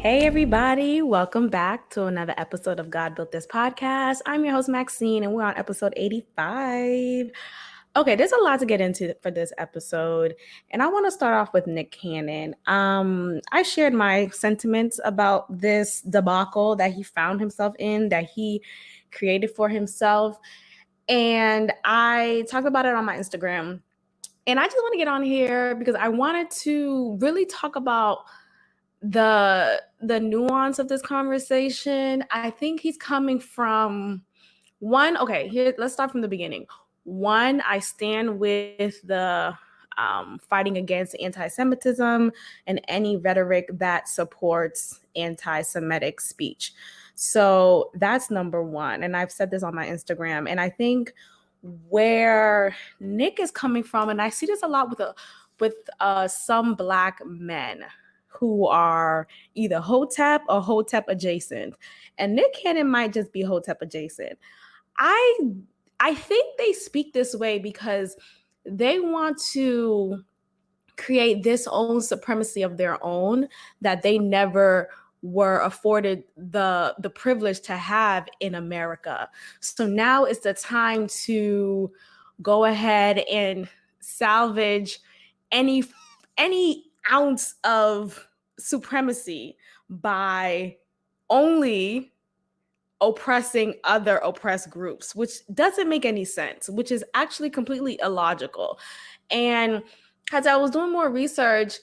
Hey, everybody. Welcome back to another episode of God Built This podcast. I'm your host, Maxine, and we're on episode 85. Okay, there's a lot to get into for this episode, and I want to start off with Nick Cannon. I shared my sentiments about this debacle that he found himself in, that he created for himself, and I talked about it on my Instagram. And I just want to get on here because I wanted to really talk about the nuance of this conversation. I think he's coming from one. Okay, here, let's start from the beginning. One, I stand with the fighting against anti-Semitism and any rhetoric that supports anti-Semitic speech. So that's number one. And I've said this on my Instagram. And I think where Nick is coming from, and I see this a lot with some Black men who are either Hotep or Hotep adjacent. And Nick Cannon might just be Hotep adjacent. I think they speak this way because they want to create this own supremacy of their own that they never were afforded the privilege to have in America. So now is the time to go ahead and salvage any ounce of supremacy by only oppressing other oppressed groups, which doesn't make any sense, which is actually completely illogical. And as I was doing more research,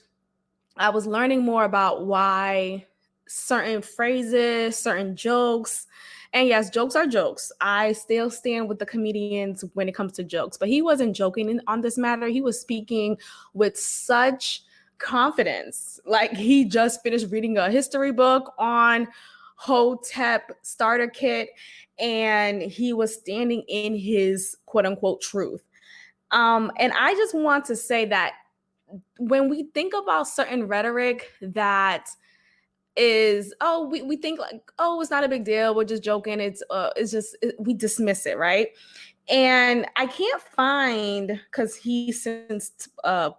I was learning more about why certain phrases, certain jokes, and yes, jokes are jokes. I still stand with the comedians when it comes to jokes, but he wasn't joking on this matter. He was speaking with such confidence. Like he just finished reading a history book on Hotep starter kit, and he was standing in his quote unquote truth. And I just want to say that when we think about certain rhetoric that is, we think like, it's not a big deal, we're just joking, we dismiss it, right? And I can't find, because he since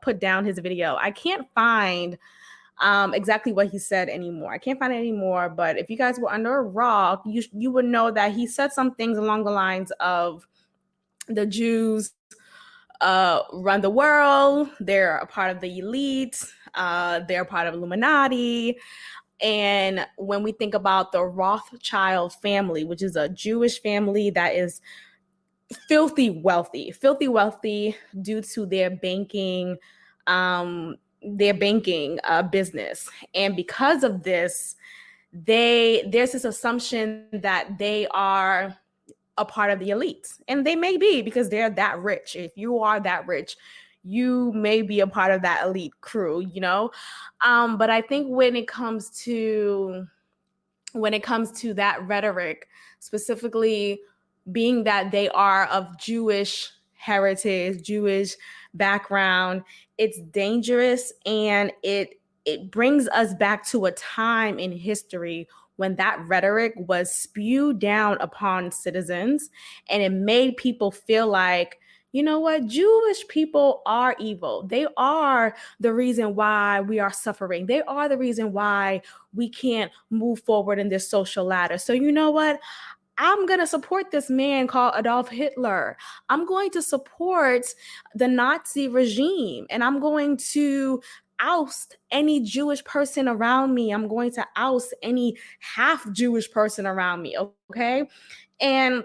put down his video, I can't find exactly what he said anymore. I can't find it anymore, but if you guys were under a rock, you would know that he said some things along the lines of the Jews run the world, they're a part of the elite, they're part of Illuminati. And when we think about the Rothschild family, which is a Jewish family that is filthy wealthy due to their banking business. And because of this, there's this assumption that they are a part of the elite. And they may be, because they're that rich. If you are that rich, you may be a part of that elite crew, you know? But I think when it comes to that rhetoric, specifically being that they are of Jewish heritage, Jewish background, it's dangerous, and it brings us back to a time in history when that rhetoric was spewed down upon citizens, and it made people feel like, you know what, Jewish people are evil. They are the reason why we are suffering. They are the reason why we can't move forward in this social ladder. So you know what? I'm going to support this man called Adolf Hitler. I'm going to support the Nazi regime, and I'm going to oust any Jewish person around me. I'm going to oust any half Jewish person around me, okay? And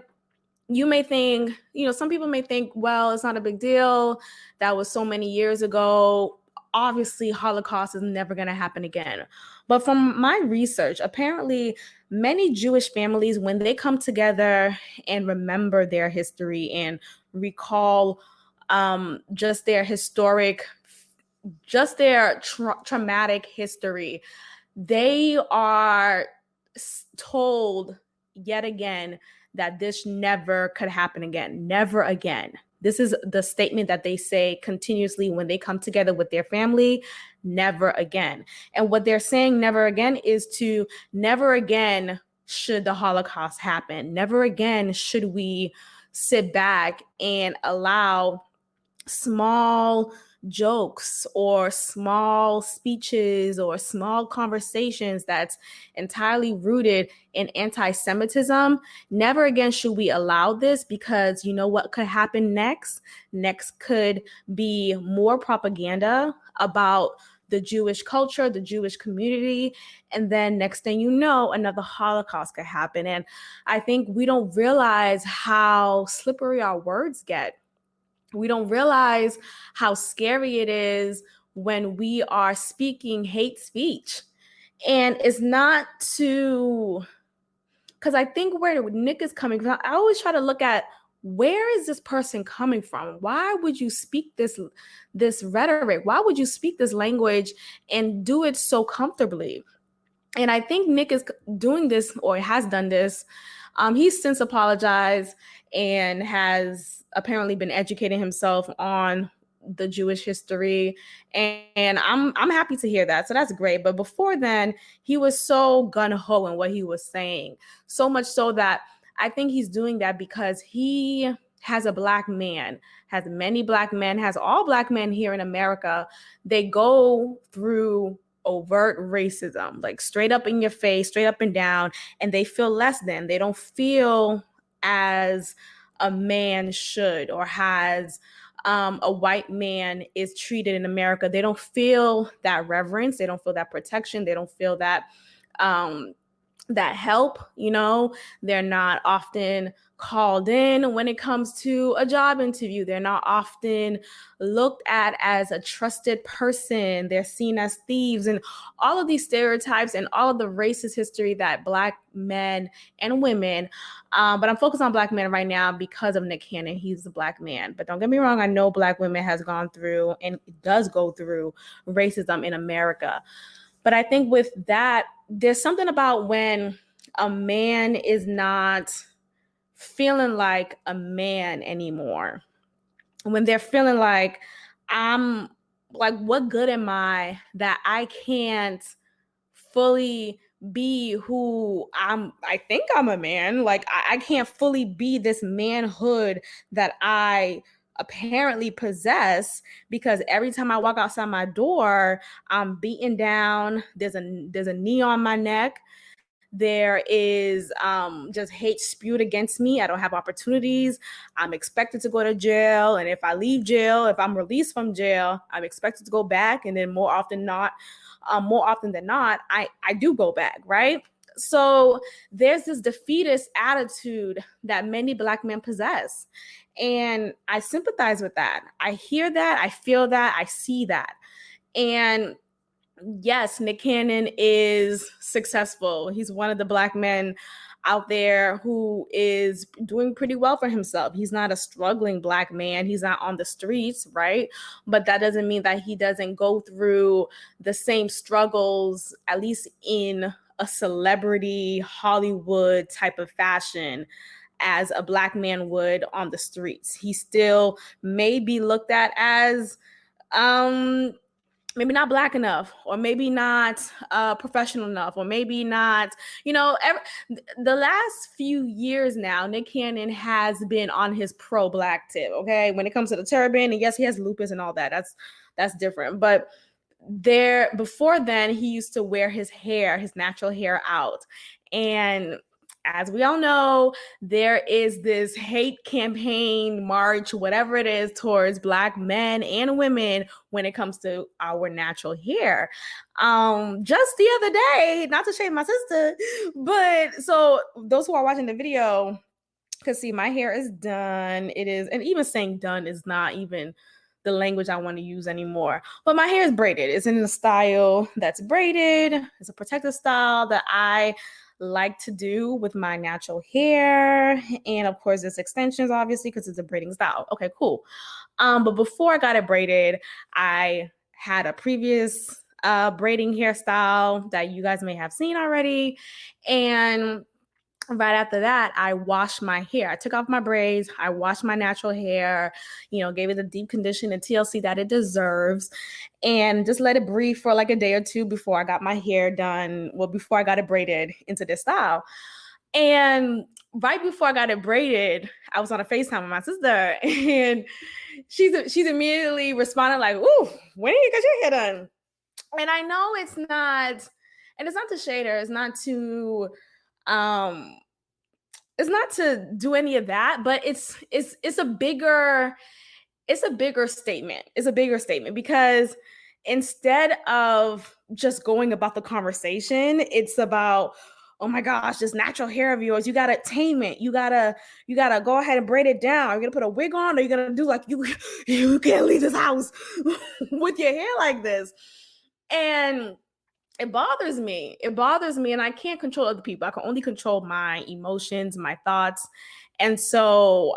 you may think, some people may think, well, it's not a big deal. That was so many years ago. Obviously, Holocaust is never going to happen again. But from my research, apparently many Jewish families, when they come together and remember their history and recall just their traumatic history, they are told yet again that this never could happen again. Never again. This is the statement that they say continuously when they come together with their family. Never again. And what they're saying never again is to never again should the Holocaust happen. Never again should we sit back and allow small jokes or small speeches or small conversations that's entirely rooted in anti-Semitism, never again should we allow this, because you know what could happen next? Next could be more propaganda about the Jewish culture, the Jewish community, and then next thing you know, another Holocaust could happen. And I think we don't realize how slippery our words get. We don't realize how scary it is when we are speaking hate speech. And it's not to, because I think where Nick is coming from, I always try to look at, where is this person coming from? Why would you speak this rhetoric? Why would you speak this language and do it so comfortably? And I think Nick is doing this, or has done this. He's since apologized and has apparently been educating himself on the Jewish history. And I'm happy to hear that. So that's great. But before then, he was so gung-ho in what he was saying. So much so that I think he's doing that because he has a Black man, has many Black men, has all Black men here in America. They go through overt racism, like straight up in your face, straight up and down, and they feel less than. They don't feel as a man should, or has a white man is treated in America. They don't feel that reverence. They don't feel that protection. They don't feel that that help. They're not often called in when it comes to a job interview. They're not often looked at as a trusted person. They're seen as thieves, and all of these stereotypes and all of the racist history that Black men and women, but I'm focused on Black men right now because of Nick Cannon. He's a Black man, but don't get me wrong, I know Black women has gone through and does go through racism in America. But I think with that, there's something about when a man is not feeling like a man anymore. When they're feeling like, I'm like, what good am I that I can't fully be who I think I'm a man. Like I can't fully be this manhood that I apparently possess, because every time I walk outside my door, I'm beaten down. There's a knee on my neck. There is just hate spewed against me. I don't have opportunities. I'm expected to go to jail. And if I leave jail, if I'm released from jail, I'm expected to go back. And then more often than not, I do go back, right? So there's this defeatist attitude that many Black men possess. And I sympathize with that. I hear that, I feel that, I see that. And yes, Nick Cannon is successful. He's one of the Black men out there who is doing pretty well for himself. He's not a struggling Black man. He's not on the streets, right? But that doesn't mean that he doesn't go through the same struggles, at least in a celebrity Hollywood type of fashion, as a Black man would on the streets. He still may be looked at as maybe not Black enough, or maybe not professional enough, or maybe not, the last few years now, Nick Cannon has been on his pro-Black tip, okay? When it comes to the turban, and yes, he has lupus and all that, that's different. But before then, he used to wear his natural hair out. And as we all know, there is this hate campaign, march, whatever it is, towards Black men and women when it comes to our natural hair. Just the other day, not to shame my sister, but so those who are watching the video can see my hair is done. It is, and even saying done is not even the language I want to use anymore. But my hair is braided. It's in the style that's braided. It's a protective style that I like to do with my natural hair. And of course, there's extensions, obviously, because it's a braiding style. Okay, cool. But before I got it braided, I had a previous braiding hairstyle that you guys may have seen already. And right after that, I washed my hair. I took off my braids. I washed my natural hair, gave it the deep condition and TLC that it deserves, and just let it breathe for like a day or two before I got my hair done. Well, before I got it braided into this style. And right before I got it braided, I was on a FaceTime with my sister, and she's immediately responding like, "Ooh, when did you get your hair done?" And I know it's not, and it's not to shade her. Um, it's not to do any of that, but it's a bigger statement. It's a bigger statement because instead of just going about the conversation, it's about, oh my gosh, this natural hair of yours, you gotta tame it. You gotta go ahead and braid it down. Are you gonna put a wig on? Or are you gonna do like you can't leave this house with your hair like this? And it bothers me. It bothers me, and I can't control other people. I can only control my emotions, my thoughts. And so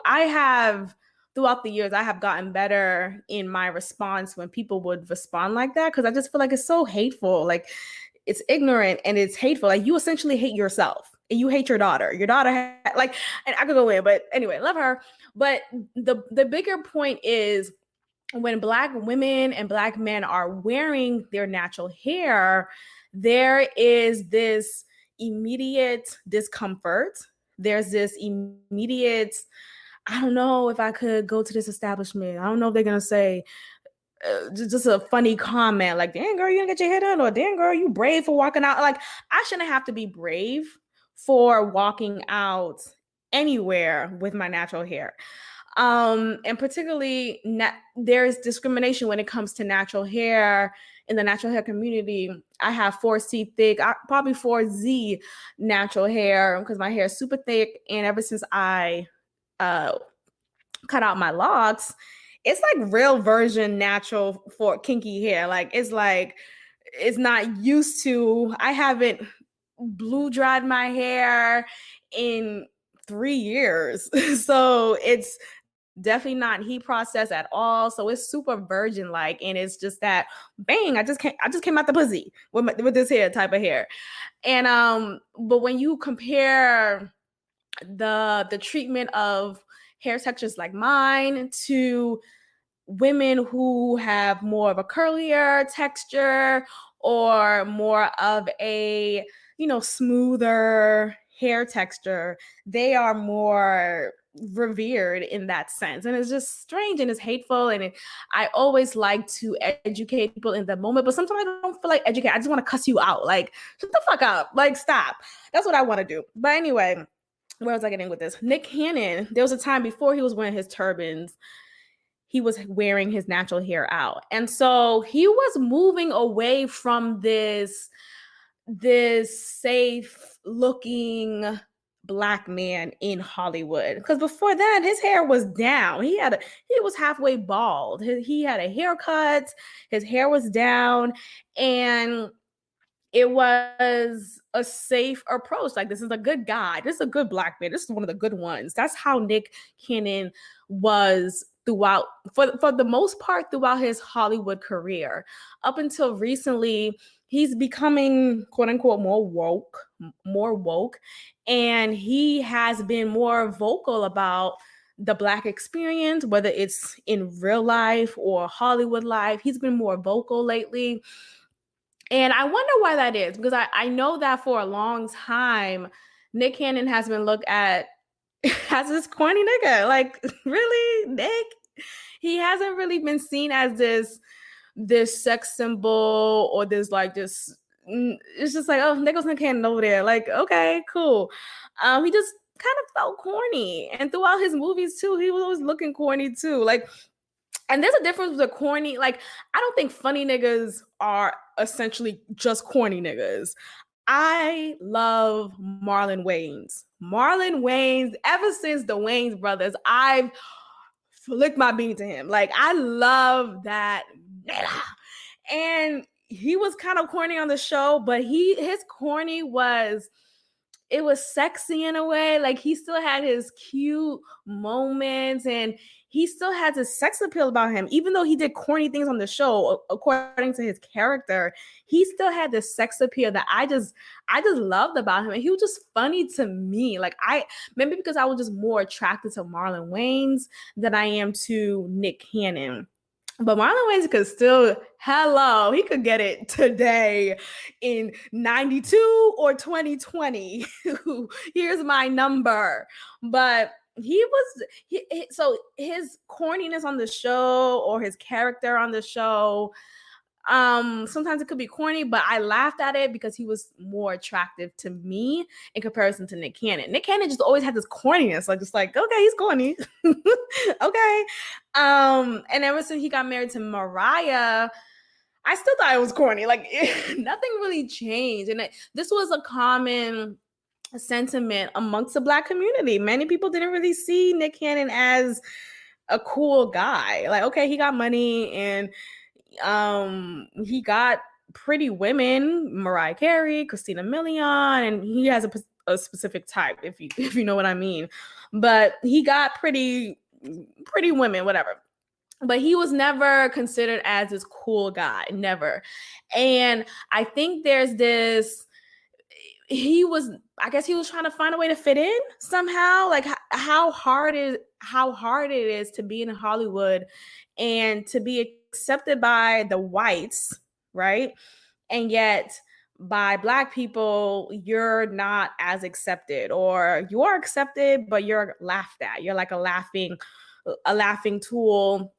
throughout the years, I have gotten better in my response when people would respond like that, because I just feel like it's so hateful. Like, it's ignorant and it's hateful. Like, you essentially hate yourself and you hate your daughter. Your daughter, like, and I could go in, but anyway, love her. But the bigger point is, when Black women and Black men are wearing their natural hair, there is this immediate discomfort. There's this immediate, I don't know if I could go to this establishment. I don't know if they're going to say just a funny comment like, "Damn, girl, you gonna get your hair done," or "Damn, girl, you brave for walking out." Like, I shouldn't have to be brave for walking out anywhere with my natural hair. And particularly there's discrimination when it comes to natural hair in the natural hair community. I have 4C thick, probably 4Z natural hair, because my hair is super thick. And ever since I cut out my locks, it's like real version natural for kinky hair. Like, it's not used to, I haven't blue dried my hair in 3 years. So it's definitely not heat processed at all. So it's super virgin like, and it's just that bang, I just came out the pussy with this hair type of hair. And but when you compare the treatment of hair textures like mine to women who have more of a curlier texture or more of a, smoother hair texture, they are more revered in that sense. And it's just strange and it's hateful. And I always like to educate people in the moment, but sometimes I don't feel like educate. I just want to cuss you out. Like, shut the fuck up. Like, stop. That's what I want to do. But anyway, where was I getting with this? Nick Cannon, there was a time before he was wearing his turbans, he was wearing his natural hair out. And so he was moving away from this safe looking Black man in Hollywood. Because before that, his hair was down. He was halfway bald. He had a haircut, his hair was down, and it was a safe approach. Like, this is a good guy. This is a good Black man. This is one of the good ones. That's how Nick Cannon was throughout, for the most part, throughout his Hollywood career. Up until recently, he's becoming, quote unquote, more woke. And he has been more vocal about the Black experience, whether it's in real life or Hollywood life. He's been more vocal lately. And I wonder why that is, because I know that for a long time, Nick Cannon has been looked at as this corny nigga. Like, really, Nick? He hasn't really been seen as this sex symbol or this like this. It's just like, oh, Nicholas Nick Cannon over there. Like, okay, cool. He just kind of felt corny, and throughout his movies too, he was always looking corny too. Like, and there's a difference with a corny. Like, I don't think funny niggas are essentially just corny niggas. I love Marlon Wayans. Marlon Wayans, ever since the Wayans brothers, I've flicked my bean to him. Like, I love that nigga. And he was kind of corny on the show, but his corny was, it was sexy in a way. Like, he still had his cute moments and he still had this sex appeal about him. Even though he did corny things on the show, according to his character, he still had this sex appeal that I just loved about him. And he was just funny to me. Like, maybe because I was just more attracted to Marlon Wayans than I am to Nick Cannon. But Marlon Wayans could still, he could get it today in 92 or 2020. Here's my number. But So his corniness on the show or his character on the show, sometimes it could be corny, but I laughed at it because he was more attractive to me in comparison to Nick Cannon. Nick Cannon just always had this corniness, like just like, okay, he's corny. Okay. And ever since he got married to Mariah, I still thought it was corny. Like nothing really changed. And this was a common sentiment amongst the Black community. Many people didn't really see Nick Cannon as a cool guy. Like, okay, he got money and he got pretty women, Mariah Carey, Christina Milian, and he has a specific type, if you know what I mean. But he got pretty women, whatever. But he was never considered as this cool guy, never. And I think there's this, I guess he was trying to find a way to fit in somehow. Like how hard it is to be in Hollywood and to be accepted by the whites, right? And yet by Black people, you're not as accepted, or you are accepted, but you're laughed at. You're like a laughing tool.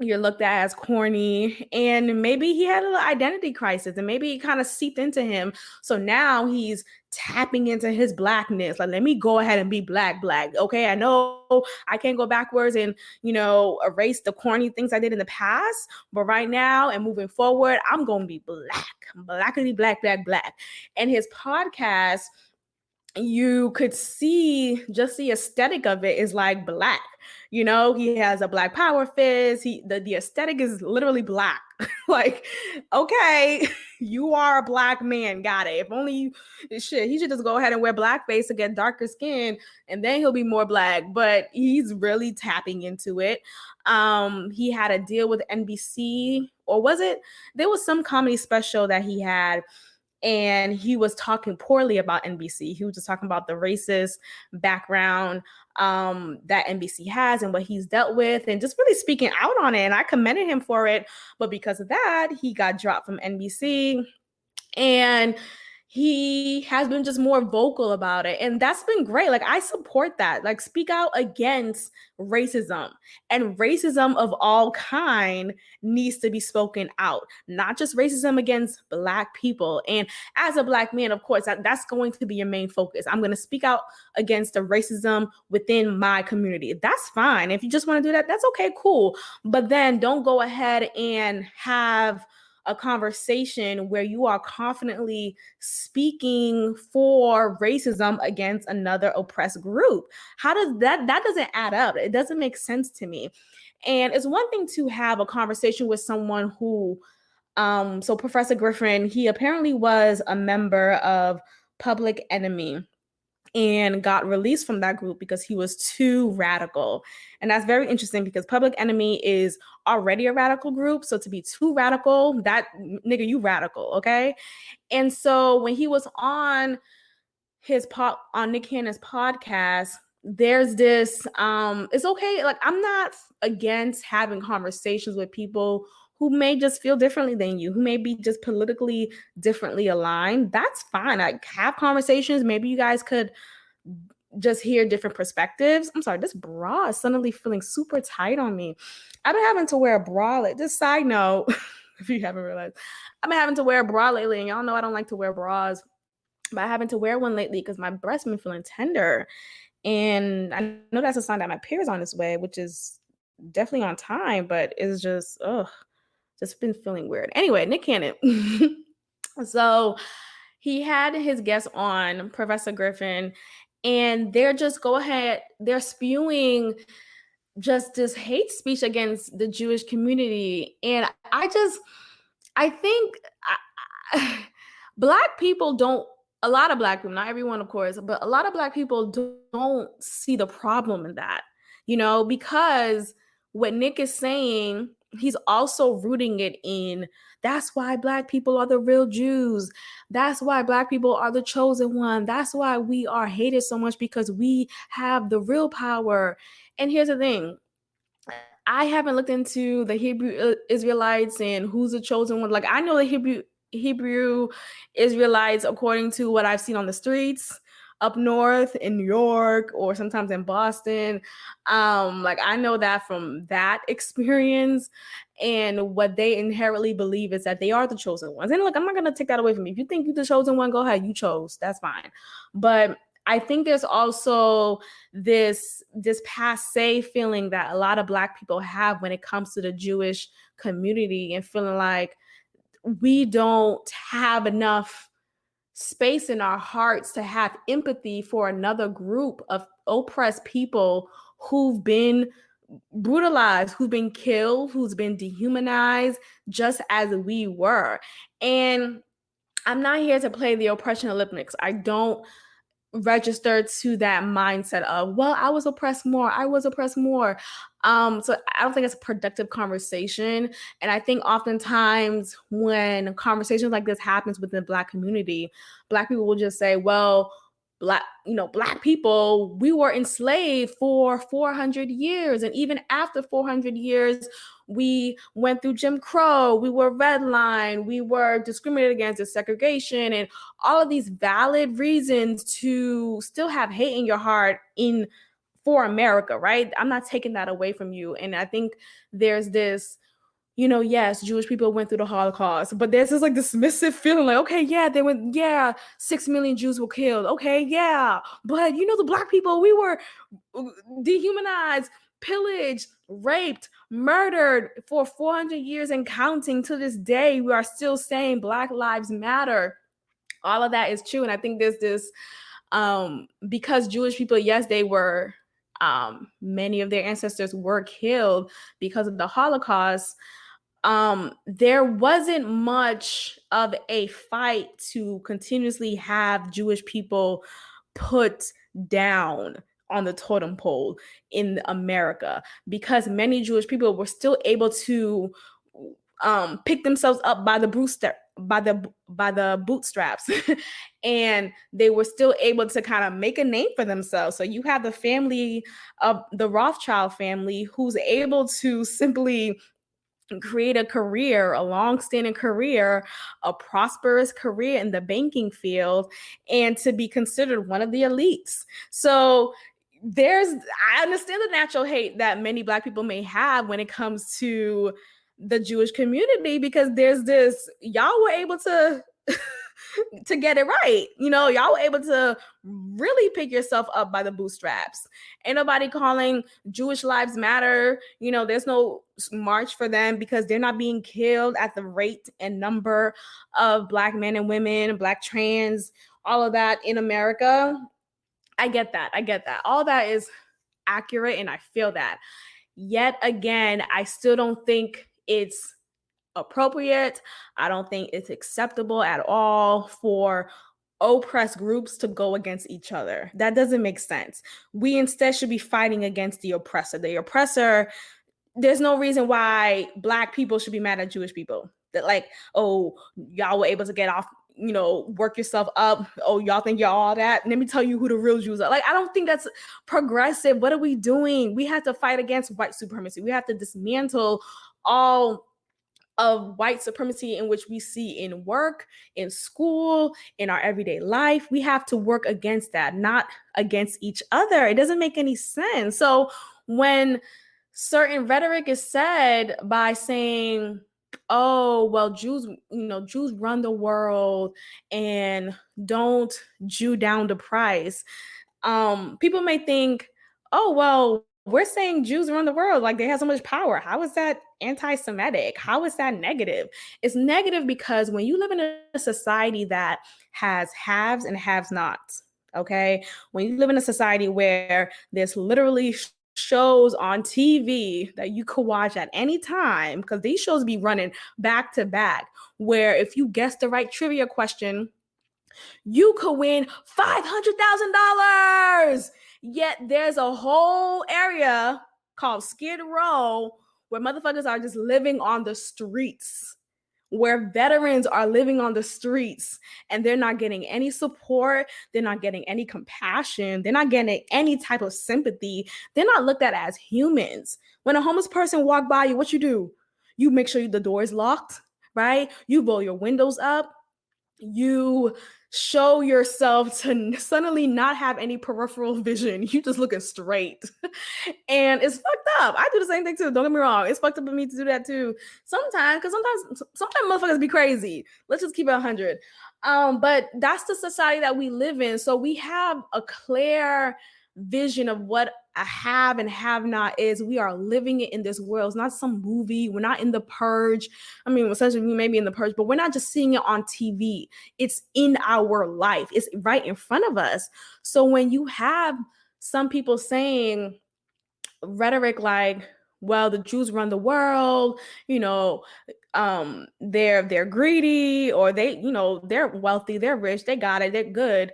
You're looked at as corny, and maybe he had an identity crisis, and maybe it kind of seeped into him. So now he's tapping into his Blackness. Like, let me go ahead and be black. Okay, I know I can't go backwards and, erase the corny things I did in the past, but right now and moving forward, I'm going to be blackity black. And his podcast, you could see just the aesthetic of it is like Black. He has a Black power fist. The aesthetic is literally Black. Like, okay, you are a Black man. Got it. If only he should just go ahead and wear blackface to get darker skin, and then he'll be more Black. But he's really tapping into it. He had a deal with NBC, or was it? There was some comedy special that he had, and he was talking poorly about NBC. He was just talking about the racist background that NBC has and what he's dealt with, and just really speaking out on it. And I commended him for it. But because of that, he got dropped from NBC. And he has been just more vocal about it. And that's been great. Like, I support that. Like, speak out against racism. And racism of all kind needs to be spoken out, not just racism against Black people. And as a Black man, of course, that's going to be your main focus. I'm going to speak out against the racism within my community. That's fine. If you just want to do that, that's okay, cool. But then don't go ahead and have a conversation where you are confidently speaking for racism against another oppressed group. How does that doesn't add up? It doesn't make sense to me. And it's one thing to have a conversation with someone who, so Professor Griffin, he apparently was a member of Public Enemy and got released from that group because he was too radical. And that's very interesting because Public Enemy is already a radical group. So to be too radical, that nigga, you radical, okay? And so when he was on Nick Cannon's podcast, there's this, it's okay. Like, I'm not against having conversations with people who may just feel differently than you, who may be just politically differently aligned. That's fine. Like, have conversations. Maybe you guys could just hear different perspectives. I'm sorry, this bra is suddenly feeling super tight on me. I've been having to wear a bra. Like, just side note, if you haven't realized, I've been having to wear a bra lately, and y'all know I don't like to wear bras, but I haven't to wear one lately because my breast been feeling tender. And I know that's a sign that my period's on its way, which is definitely on time, but it's just, just been feeling weird. Anyway, Nick Cannon. So he had his guest on, Professor Griffin, and they're spewing just this hate speech against the Jewish community. And I think Black people don't, a lot of Black people, not everyone, of course, but a lot of Black people don't see the problem in that, because what Nick is saying, he's also rooting it in, that's why Black people are the real Jews. That's why Black people are the chosen one. That's why we are hated so much, because we have the real power. And here's the thing. I haven't looked into the Hebrew Israelites and who's the chosen one. Like, I know the Hebrew Israelites according to what I've seen on the streets. up north in New York or sometimes in Boston. Like I know that from that experience, and what they inherently believe is that they are the chosen ones. And look, I'm not going to take that away from you. If you think you're the chosen one, go ahead, you chose, that's fine. But I think there's also this passe feeling that a lot of Black people have when it comes to the Jewish community, and feeling like we don't have enough space in our hearts to have empathy for another group of oppressed people who've been brutalized, who've been killed, who's been dehumanized, just as we were. And I'm not here to play the oppression Olympics. I don't register to that mindset of, well, I was oppressed more. So I don't think it's a productive conversation. And I think oftentimes when conversations like this happens within the Black community, Black people will just say, well, Black people, we were enslaved for 400 years. And even after 400 years, we went through Jim Crow, we were redlined, we were discriminated against, there's segregation, and all of these valid reasons to still have hate in your heart for America, right? I'm not taking that away from you. And I think there's this, yes, Jewish people went through the Holocaust, but there's this like dismissive feeling like, okay, yeah, 6 million Jews were killed. Okay, yeah. But the Black people, we were dehumanized, pillaged, raped, murdered for 400 years and counting. To this day, we are still saying Black Lives Matter. All of that is true. And I think there's this, because Jewish people, yes, they were, many of their ancestors were killed because of the Holocaust. There wasn't much of a fight to continuously have Jewish people put down on the totem pole in America, because many Jewish people were still able to pick themselves up by the bootstraps and they were still able to kind of make a name for themselves. So you have the family of the Rothschild family who's able to simply create a career, a long-standing career, a prosperous career in the banking field, and to be considered one of the elites. So I understand the natural hate that many Black people may have when it comes to the Jewish community, because there's this, y'all were able to to get it right. Y'all were able to really pick yourself up by the bootstraps. Ain't nobody calling Jewish Lives Matter. There's no march for them because they're not being killed at the rate and number of Black men and women, Black trans, all of that in America. I get that. All that is accurate, and I feel that. Yet again, I still don't think it's appropriate. I don't think it's acceptable at all for oppressed groups to go against each other. That doesn't make sense. We instead should be fighting against the oppressor. The oppressor, there's no reason why Black people should be mad at Jewish people. That like, oh, y'all were able to get off, work yourself up. Oh, y'all think y'all all that? Let me tell you who the real Jews are. Like, I don't think that's progressive. What are we doing? We have to fight against white supremacy. We have to dismantle all of white supremacy in which we see in work, in school, in our everyday life. We have to work against that, not against each other. It doesn't make any sense. So when certain rhetoric is said by saying, oh, well, Jews run the world and don't Jew down the price. People may think, oh, well, we're saying Jews run the world, like they have so much power. How is that anti-Semitic? How is that negative? It's negative because when you live in a society that has haves and haves nots, okay? When you live in a society where there's literally shows on TV that you could watch at any time, because these shows be running back to back, where if you guess the right trivia question, you could win $500,000. Yet there's a whole area called Skid Row where motherfuckers are just living on the streets, where veterans are living on the streets, and they're not getting any support. They're not getting any compassion. They're not getting any type of sympathy. They're not looked at as humans. When a homeless person walk by you, what you do? You make sure the door is locked, right? You roll your windows up. you show yourself to suddenly not have any peripheral vision. You just looking straight. And it's fucked up. I do the same thing too. Don't get me wrong. It's fucked up of me to do that too. Sometimes, because sometimes motherfuckers be crazy. Let's just keep it 100. But that's the society that we live in. So we have a clear vision of what a have and have not is. We are living it in this world. It's not some movie. We're not in The Purge. I mean, essentially, we may be in The Purge, but we're not just seeing it on TV. It's in our life. It's right in front of us. So when you have some people saying rhetoric like, well, the Jews run the world, they're greedy, or they're wealthy, they're rich, they got it, they're good.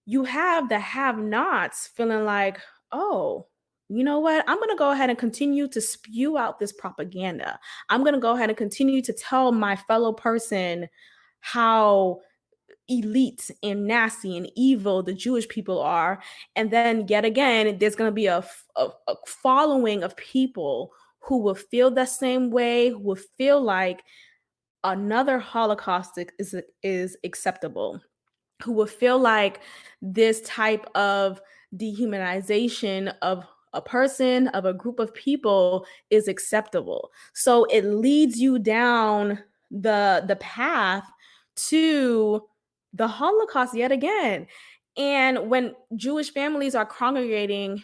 You have the have-nots feeling like, oh, you know what? I'm going to go ahead and continue to spew out this propaganda. I'm going to go ahead and continue to tell my fellow person how elite and nasty and evil the Jewish people are. And then yet again, there's going to be a following of people who will feel the same way, who will feel like another Holocaust is acceptable, who will feel like this type of dehumanization of a person, of a group of people is acceptable. So it leads you down the path to the Holocaust yet again. And when Jewish families are congregating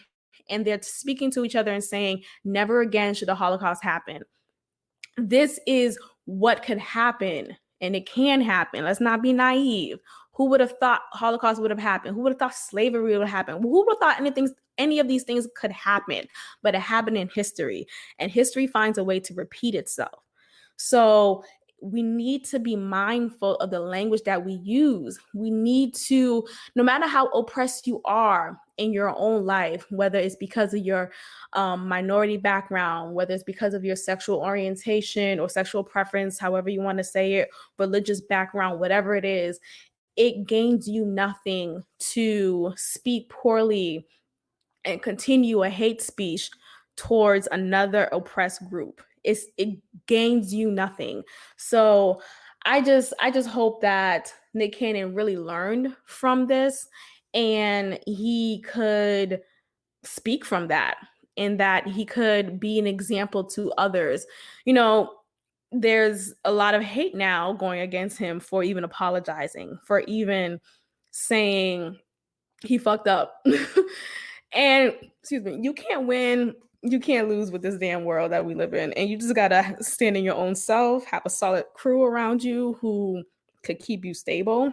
and they're speaking to each other and saying, never again should the Holocaust happen, this is what could happen, and it can happen. Let's not be naive. Who would have thought Holocaust would have happened? Who would have thought slavery would happen? Who would have thought any of these things could happen? But it happened in history, and history finds a way to repeat itself. So we need to be mindful of the language that we use. We need to, no matter how oppressed you are in your own life, whether it's because of your minority background, whether it's because of your sexual orientation or sexual preference, however you want to say it, religious background, whatever it is, it gains you nothing to speak poorly and continue a hate speech towards another oppressed group. It gains you nothing. So I just hope that Nick Cannon really learned from this and he could speak from that, and that he could be an example to others. There's a lot of hate now going against him for even apologizing, for even saying he fucked up. And excuse me, you can't win, you can't lose with this damn world that we live in. And you just gotta stand in your own self, have a solid crew around you who could keep you stable,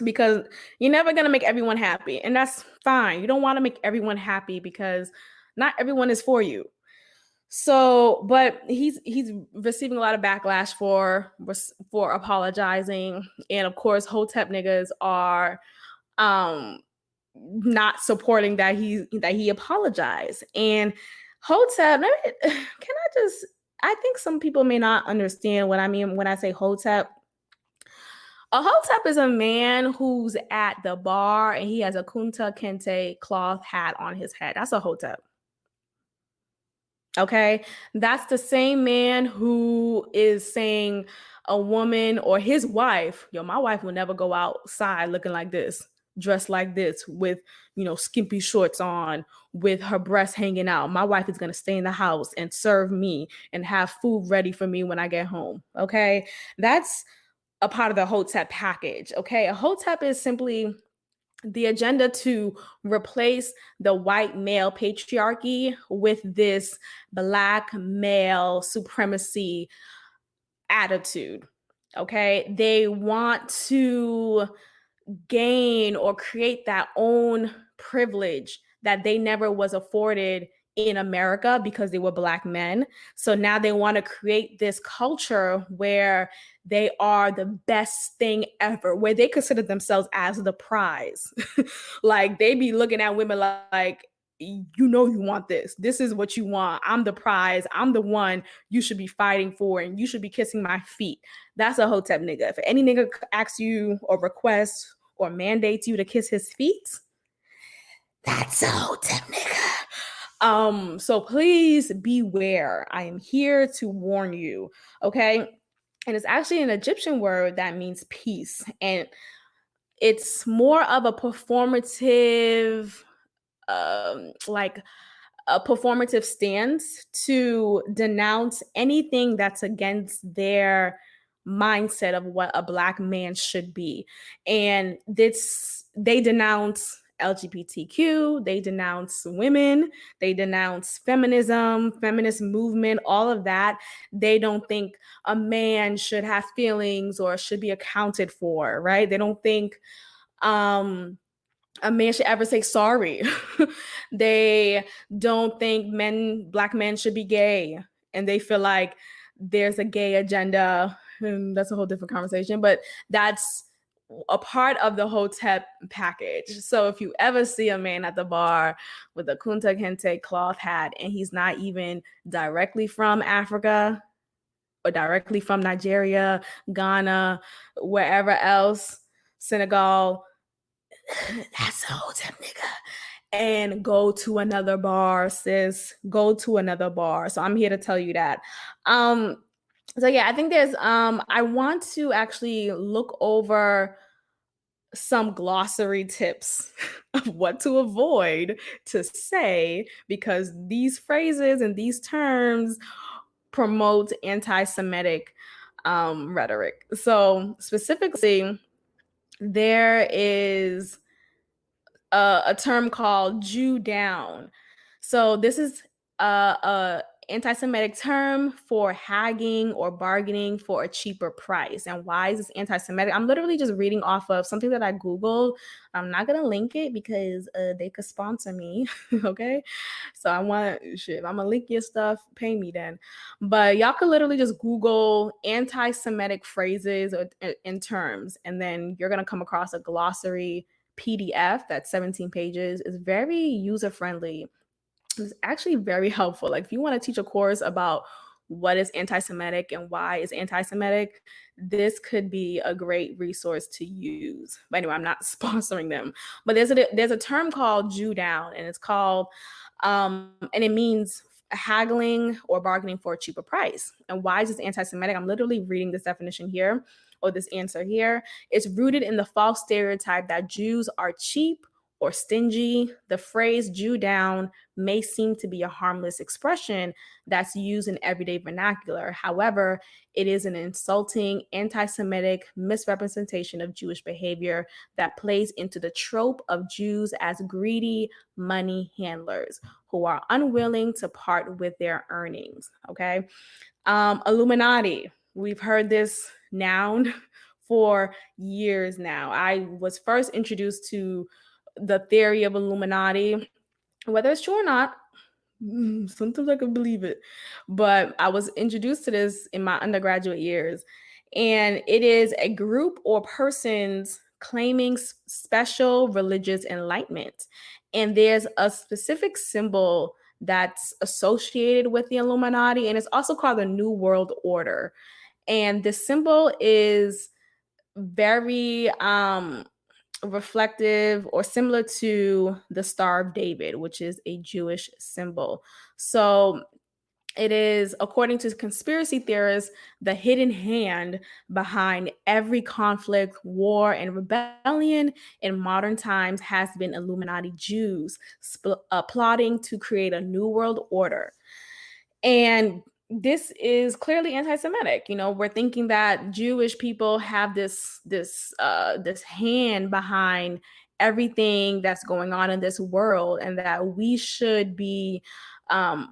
because you're never gonna make everyone happy. And that's fine. You don't want to make everyone happy because not everyone is for you. So, but he's receiving a lot of backlash for apologizing. And of course, Hotep niggas are not supporting that he apologized. And Hotep, I think some people may not understand what I mean when I say Hotep. A Hotep is a man who's at the bar and he has a Kunta Kinte cloth hat on his head. That's a Hotep. Okay, that's the same man who is saying a woman or his wife, my wife will never go outside looking like this, dressed like this, with, skimpy shorts on, with her breasts hanging out. My wife is going to stay in the house and serve me and have food ready for me when I get home. Okay, that's a part of the Hotep package. Okay, a Hotep is simply the agenda to replace the white male patriarchy with this Black male supremacy attitude. Okay, they want to gain or create that own privilege that they never was afforded in America because they were Black men. So now they want to create this culture where they are the best thing ever, where they consider themselves as the prize. Like they be looking at women like, you want this. This is what you want. I'm the prize. I'm the one you should be fighting for, and you should be kissing my feet. That's a Hotep nigga. If any nigga asks you or requests or mandates you to kiss his feet, that's a Hotep nigga. So please beware. I am here to warn you. Okay. And it's actually an Egyptian word that means peace. And it's more of a performative, like a performative stance to denounce anything that's against their mindset of what a Black man should be. And they denounce LGBTQ, they denounce women, they denounce feminism, feminist movement, all of that. They don't think a man should have feelings or should be accounted for, right? They don't think um a man should ever say sorry. They don't think Black men should be gay. And they feel like there's a gay agenda. And that's a whole different conversation, but that's a part of the Hotep package. So if you ever see a man at the bar with a Kunta Kinte cloth hat and he's not even directly from Africa or directly from Nigeria, Ghana, wherever else, Senegal, that's a Hotep nigga. And go to another bar, sis. Go to another bar. So I'm here to tell you that. So yeah, I think I want to actually look over some glossary tips of what to avoid to say, because these phrases and these terms promote anti-Semitic rhetoric. So specifically, there is a term called Jew down. So this is a anti-Semitic term for haggling or bargaining for a cheaper price. And why is this anti-Semitic? I'm literally just reading off of something that I Googled. I'm not gonna link it because they could sponsor me. Okay, so I'm gonna link your stuff, pay me then. But y'all could literally just Google anti-Semitic phrases in terms, and then you're gonna come across a glossary PDF that's 17 pages. Is very user friendly. It's actually very helpful. Like if you want to teach a course about what is anti-Semitic and why is anti-Semitic, this could be a great resource to use. But anyway, I'm not sponsoring them. But there's a term called Jew down, and it's called and it means haggling or bargaining for a cheaper price. And why is this anti-Semitic? I'm literally reading this definition here, or this answer here. It's rooted in the false stereotype that Jews are cheap or stingy. The phrase Jew down may seem to be a harmless expression that's used in everyday vernacular. However, it is an insulting, anti-Semitic misrepresentation of Jewish behavior that plays into the trope of Jews as greedy money handlers who are unwilling to part with their earnings. Okay. Illuminati. We've heard this noun for years now. I was first introduced to the theory of Illuminati, whether it's true or not. Sometimes I can believe it, but I was introduced to this in my undergraduate years, and it is a group or persons claiming special religious enlightenment, and there's a specific symbol that's associated with the Illuminati, and it's also called the New World Order. And the symbol is very reflective or similar to the Star of David, which is a Jewish symbol. So it is, according to conspiracy theorists, the hidden hand behind every conflict, war, and rebellion in modern times has been Illuminati Jews plotting to create a new world order. And this is clearly anti-Semitic. You know, we're thinking that Jewish people have this hand behind everything that's going on in this world, and that we should be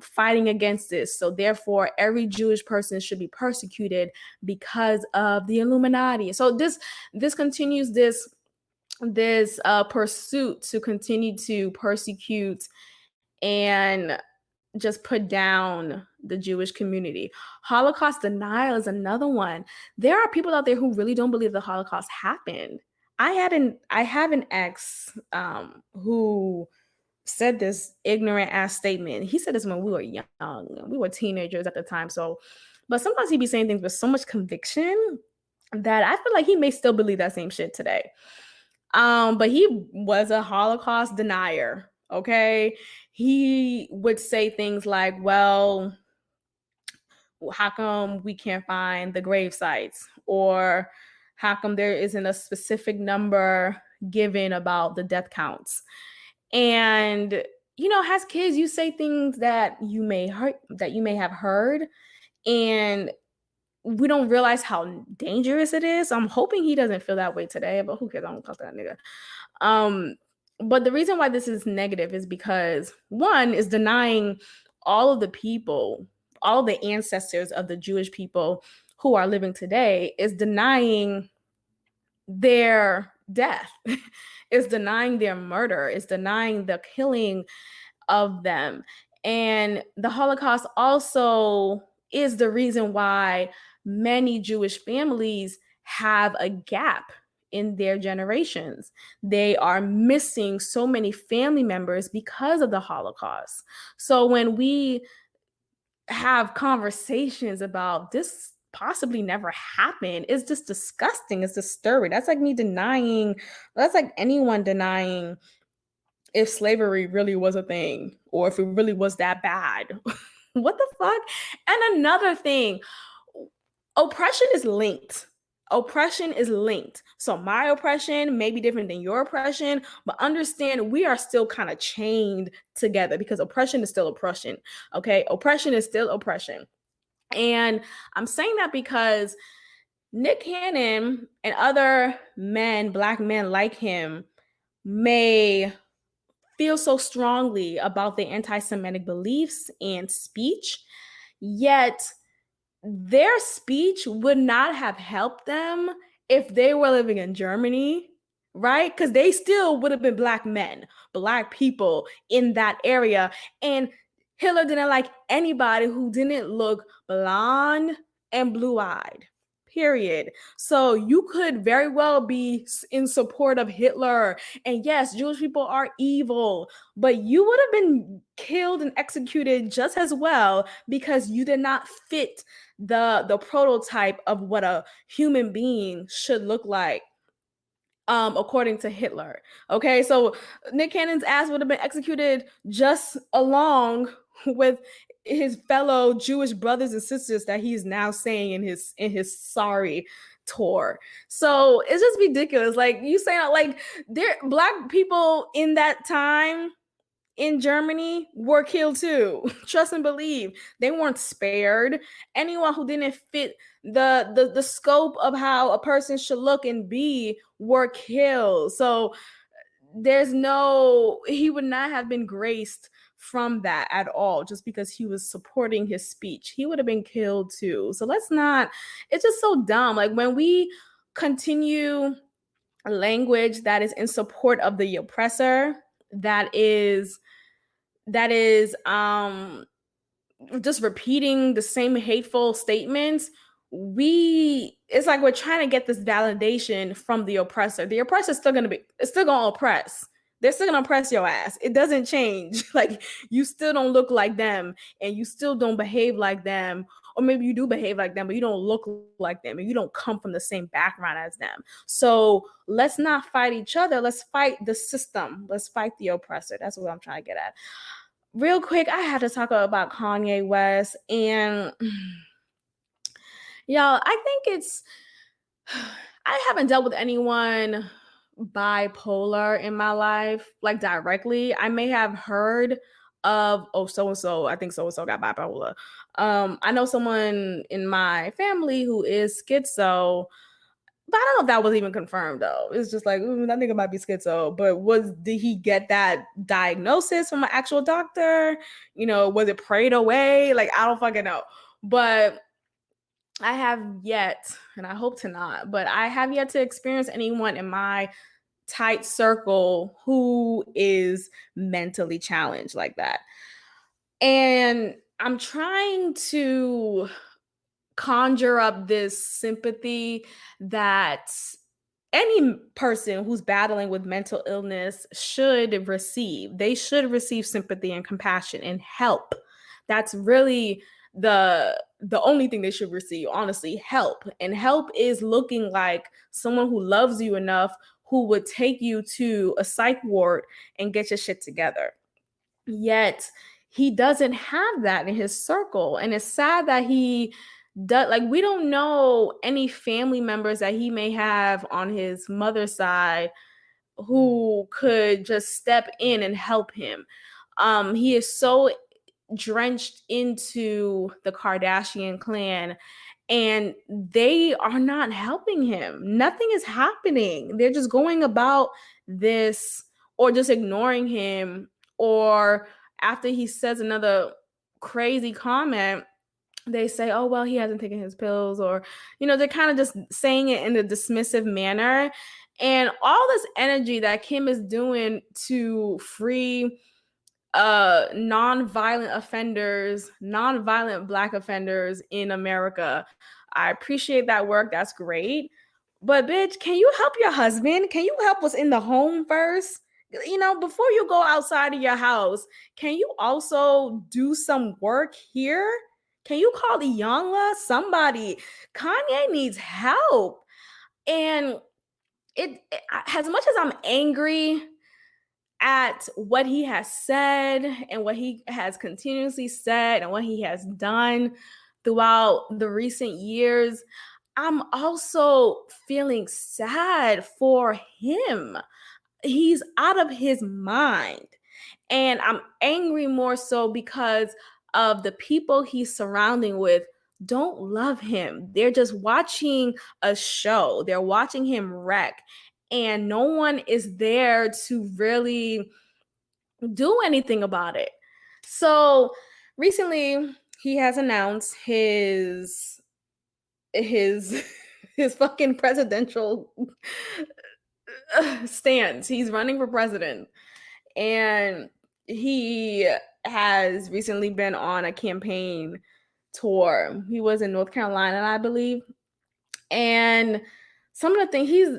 fighting against this. So therefore, every Jewish person should be persecuted because of the Illuminati. So this continues this pursuit to continue to persecute and just put down the Jewish community. Holocaust denial is another one. There are people out there who really don't believe the Holocaust happened. I have an ex who said this ignorant ass statement. He said this when we were young. We were teenagers at the time. So, but sometimes he'd be saying things with so much conviction that I feel like he may still believe that same shit today. But he was a Holocaust denier. Okay. He would say things like, well, how come we can't find the grave sites? Or how come there isn't a specific number given about the death counts? And, as kids, you say things that you may have heard, and we don't realize how dangerous it is. I'm hoping he doesn't feel that way today, but who cares? I don't talk to that nigga. But the reason why this is negative is because, one, is denying all of the people, all of the ancestors of the Jewish people who are living today, is denying their death, is denying their murder, is denying the killing of them. And the Holocaust also is the reason why many Jewish families have a gap in their generations. They are missing so many family members because of the Holocaust. So when we have conversations about this possibly never happened, it's just disgusting. It's disturbing. That's like that's like anyone denying if slavery really was a thing or if it really was that bad. What the fuck? And another thing, oppression is linked. Oppression is linked. So my oppression may be different than your oppression, but understand we are still kind of chained together because oppression is still oppression. Okay? Oppression is still oppression. And I'm saying that because Nick Cannon and other men, Black men like him, may feel so strongly about the anti-Semitic beliefs and speech, yet their speech would not have helped them if they were living in Germany, right? Because they still would have been Black men, Black people in that area. And Hitler didn't like anybody who didn't look blonde and blue-eyed. Period. So you could very well be in support of Hitler. And yes, Jewish people are evil, but you would have been killed and executed just as well because you did not fit the prototype of what a human being should look like, according to Hitler. Okay, so Nick Cannon's ass would have been executed just along with his fellow Jewish brothers and sisters that he's now saying in his sorry tour. So it's just ridiculous. Like you saying, like, there Black people in that time in Germany were killed too. Trust and believe. They weren't spared. Anyone who didn't fit the scope of how a person should look and be were killed. So he would not have been graced from that at all just because he was supporting his speech. He would have been killed too. So it's just so dumb. Like when we continue language that is in support of the oppressor, that is just repeating the same hateful statements, it's like we're trying to get this validation from the oppressor. The oppressor's still gonna oppress. They're still gonna oppress your ass. It doesn't change. Like you still don't look like them and you still don't behave like them. Or maybe you do behave like them, but you don't look like them and you don't come from the same background as them. So let's not fight each other. Let's fight the system. Let's fight the oppressor. That's what I'm trying to get at. Real quick, I had to talk about Kanye West. And y'all, I haven't dealt with anyone bipolar in my life, like directly. I may have heard of, so-and-so, I think so-and-so got bipolar. I know someone in my family who is schizo, but I don't know if that was even confirmed though. It's just like, that nigga might be schizo, but did he get that diagnosis from an actual doctor? Was it prayed away? Like, I don't fucking know. But I have yet, and I hope to not, but I have yet to experience anyone in my tight circle who is mentally challenged like that. And I'm trying to conjure up this sympathy that any person who's battling with mental illness should receive. They should receive sympathy and compassion and help. That's really the only thing they should receive, honestly, help. And help is looking like someone who loves you enough who would take you to a psych ward and get your shit together. Yet he doesn't have that in his circle. And it's sad that he does, like, we don't know any family members that he may have on his mother's side who could just step in and help him. He is so drenched into the Kardashian clan, and they are not helping him. Nothing is happening. They're just going about this, or just ignoring him, or after he says another crazy comment, they say, oh, well, he hasn't taken his pills, or, they're kind of just saying it in a dismissive manner. And all this energy that Kim is doing to free non-violent offenders, non-violent Black offenders in America, I appreciate that work. That's great. But bitch, can you help your husband? Can you help us in the home first? Before you go outside of your house, can you also do some work here? Can you call Iyanla? Somebody. Kanye needs help. And as much as I'm angry at what he has said and what he has continuously said and what he has done throughout the recent years, I'm also feeling sad for him. He's out of his mind. And I'm angry more so because of the people he's surrounding with don't love him. They're just watching a show. They're watching him wreck. And no one is there to really do anything about it. So recently he has announced his fucking presidential stance. He's running for president. And he has recently been on a campaign tour. He was in North Carolina, I believe. And some of the things he's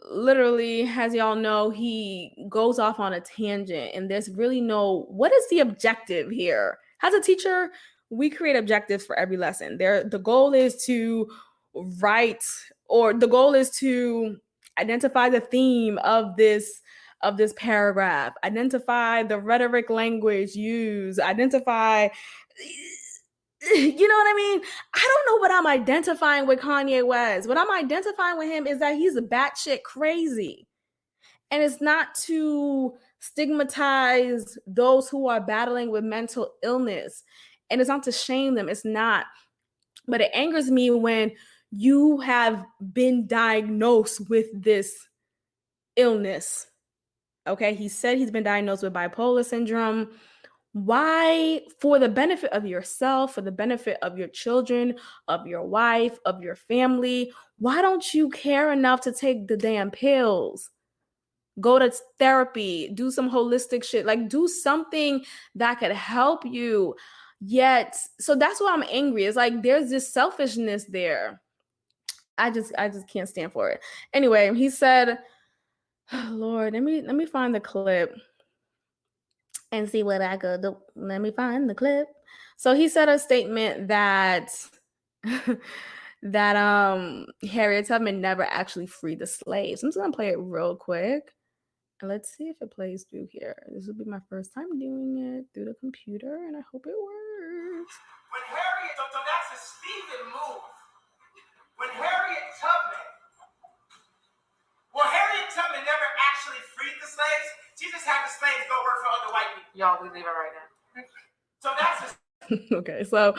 literally, as y'all know, he goes off on a tangent, and there's really what is the objective here? As a teacher, we create objectives for every lesson. The goal is to write, or the goal is to identify the theme of this paragraph, identify the rhetoric language used, identify, you know what I mean? I don't know what I'm identifying with Kanye West. What I'm identifying with him is that he's batshit crazy. And it's not to stigmatize those who are battling with mental illness. And it's not to shame them. It's not. But it angers me when you have been diagnosed with this illness. Okay, he said he's been diagnosed with bipolar syndrome. Why? For the benefit of yourself, for the benefit of your children, of your wife, of your family, why don't you care enough to take the damn pills? Go to therapy, do some holistic shit, like do something that could help you. Yet, so that's why I'm angry. It's like there's this selfishness there. I just can't stand for it. Anyway, he said, oh, Lord, let me find the clip and see what I could do. Let me find the clip. So he said a statement that Harriet Tubman never actually freed the slaves. I'm just gonna play it real quick. And let's see if it plays through here. This will be my first time doing it through the computer, and I hope it works. When Harriet, so that's a Stephen move. When Harriet Tubman never actually freed the slaves. She just had the slaves go work for other white people. Y'all, we leave it right now. So that's a okay, so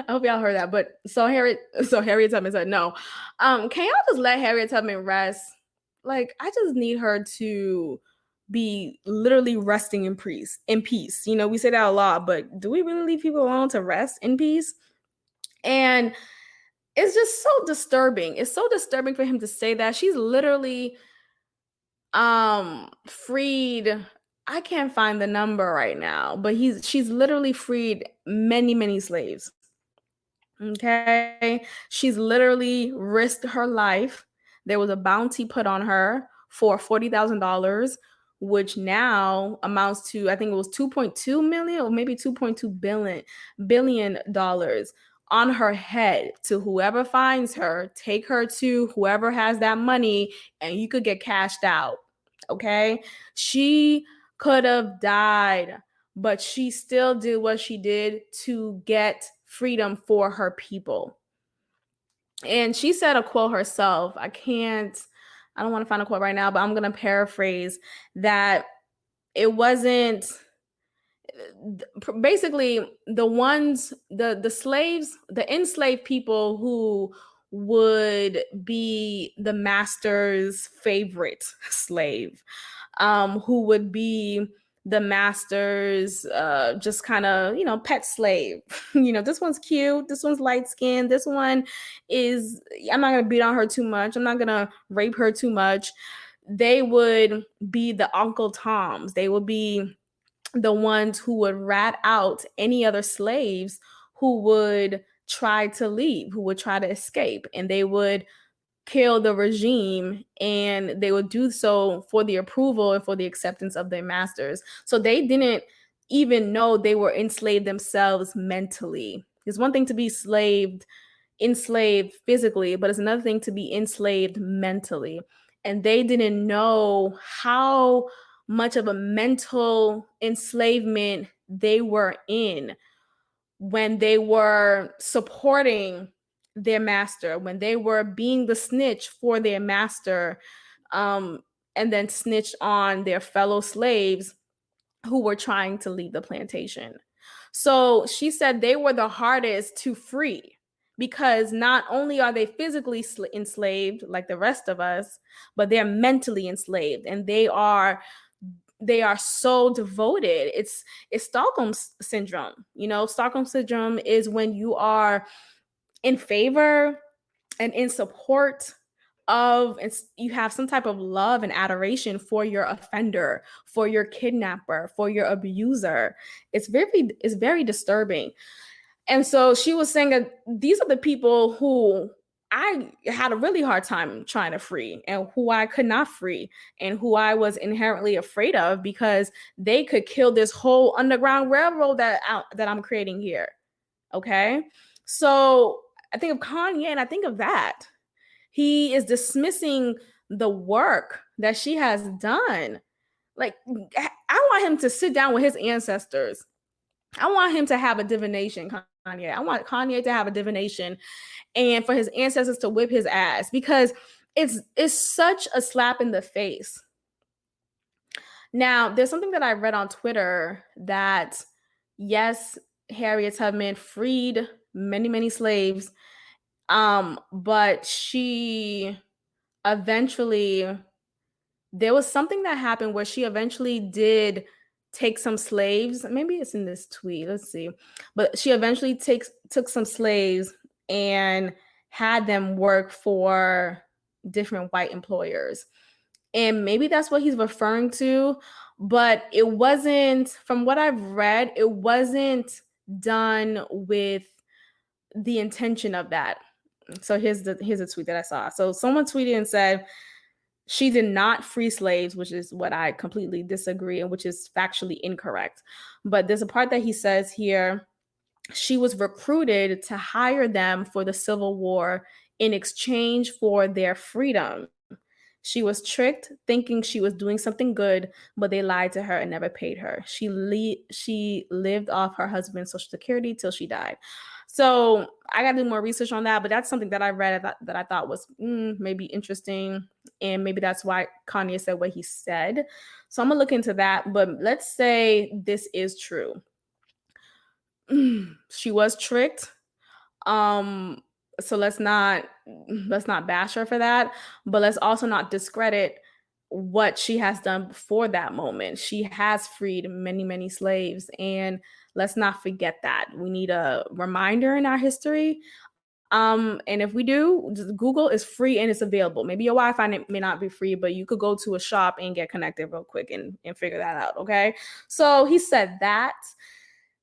I hope y'all heard that. But so Harriet Tubman said no. Can y'all just let Harriet Tubman rest? Like, I just need her to be literally resting in peace. We say that a lot, but do we really leave people alone to rest in peace? And it's just so disturbing. It's so disturbing for him to say that. She's literally freed, I can't find the number right now, but she's literally freed many slaves. Okay, she's literally risked her life. There was a bounty put on her for $40,000, which now amounts to, I think it was 2.2 million or maybe 2.2 billion dollars on her head. To whoever finds her, take her to whoever has that money, and you could get cashed out. Okay, she could have died but she still did what she did to get freedom for her people. And she said a quote herself. I don't want to find a quote right now, but I'm going to paraphrase that it wasn't basically the slaves, the enslaved people who would be the master's favorite slave, who would be the master's just kind of, pet slave. This one's cute, this one's light skinned, this one is, I'm not gonna beat on her too much, I'm not gonna rape her too much. They would be the Uncle Toms. They would be the ones who would rat out any other slaves who would try to leave, who would try to escape, and they would kill the regime, and they would do so for the approval and for the acceptance of their masters. So they didn't even know they were enslaved themselves mentally. It's one thing to be enslaved physically, but it's another thing to be enslaved mentally. And they didn't know how much of a mental enslavement they were in when they were supporting their master, when they were being the snitch for their master, and then snitched on their fellow slaves who were trying to leave the plantation. So she said they were the hardest to free because not only are they physically enslaved like the rest of us, but they're mentally enslaved, and they are so devoted. It's Stockholm syndrome. Stockholm syndrome is when you are in favor and in support of, and you have some type of love and adoration for your offender, for your kidnapper, for your abuser. It's very disturbing. And so she was saying that these are the people who I had a really hard time trying to free, and who I could not free, and who I was inherently afraid of, because they could kill this whole underground railroad that I'm creating here. Okay. So I think of Kanye, and I think of that. He is dismissing the work that she has done. Like, I want him to sit down with his ancestors. I want him to have a divination, Kanye. I want Kanye to have a divination, and for his ancestors to whip his ass, because it's such a slap in the face. Now, there's something that I read on Twitter that, yes, Harriet Tubman freed many, many slaves, but she eventually, there was something that happened where she eventually did take some slaves. Maybe it's in this tweet. Let's see. But she eventually took some slaves and had them work for different white employers. And maybe that's what he's referring to. But it wasn't, from what I've read, it wasn't done with the intention of that. So here's a tweet that I saw. So someone tweeted and said, she did not free slaves, which is what I completely disagree, and which is factually incorrect. But there's a part that he says here, she was recruited to hire them for the Civil War in exchange for their freedom. She was tricked, thinking she was doing something good, but they lied to her and never paid her. She lived off her husband's Social Security till she died. So I got to do more research on that, but that's something that I read that I thought was maybe interesting, and maybe that's why Kanye said what he said. So I'm gonna look into that. But let's say this is true. She was tricked. So let's not bash her for that, but let's also not discredit what she has done before that moment. She has freed many, many slaves, and let's not forget that. We need a reminder in our history. And if we do, Google is free and it's available. Maybe your Wi-Fi may not be free, but you could go to a shop and get connected real quick and figure that out. Okay. So he said that.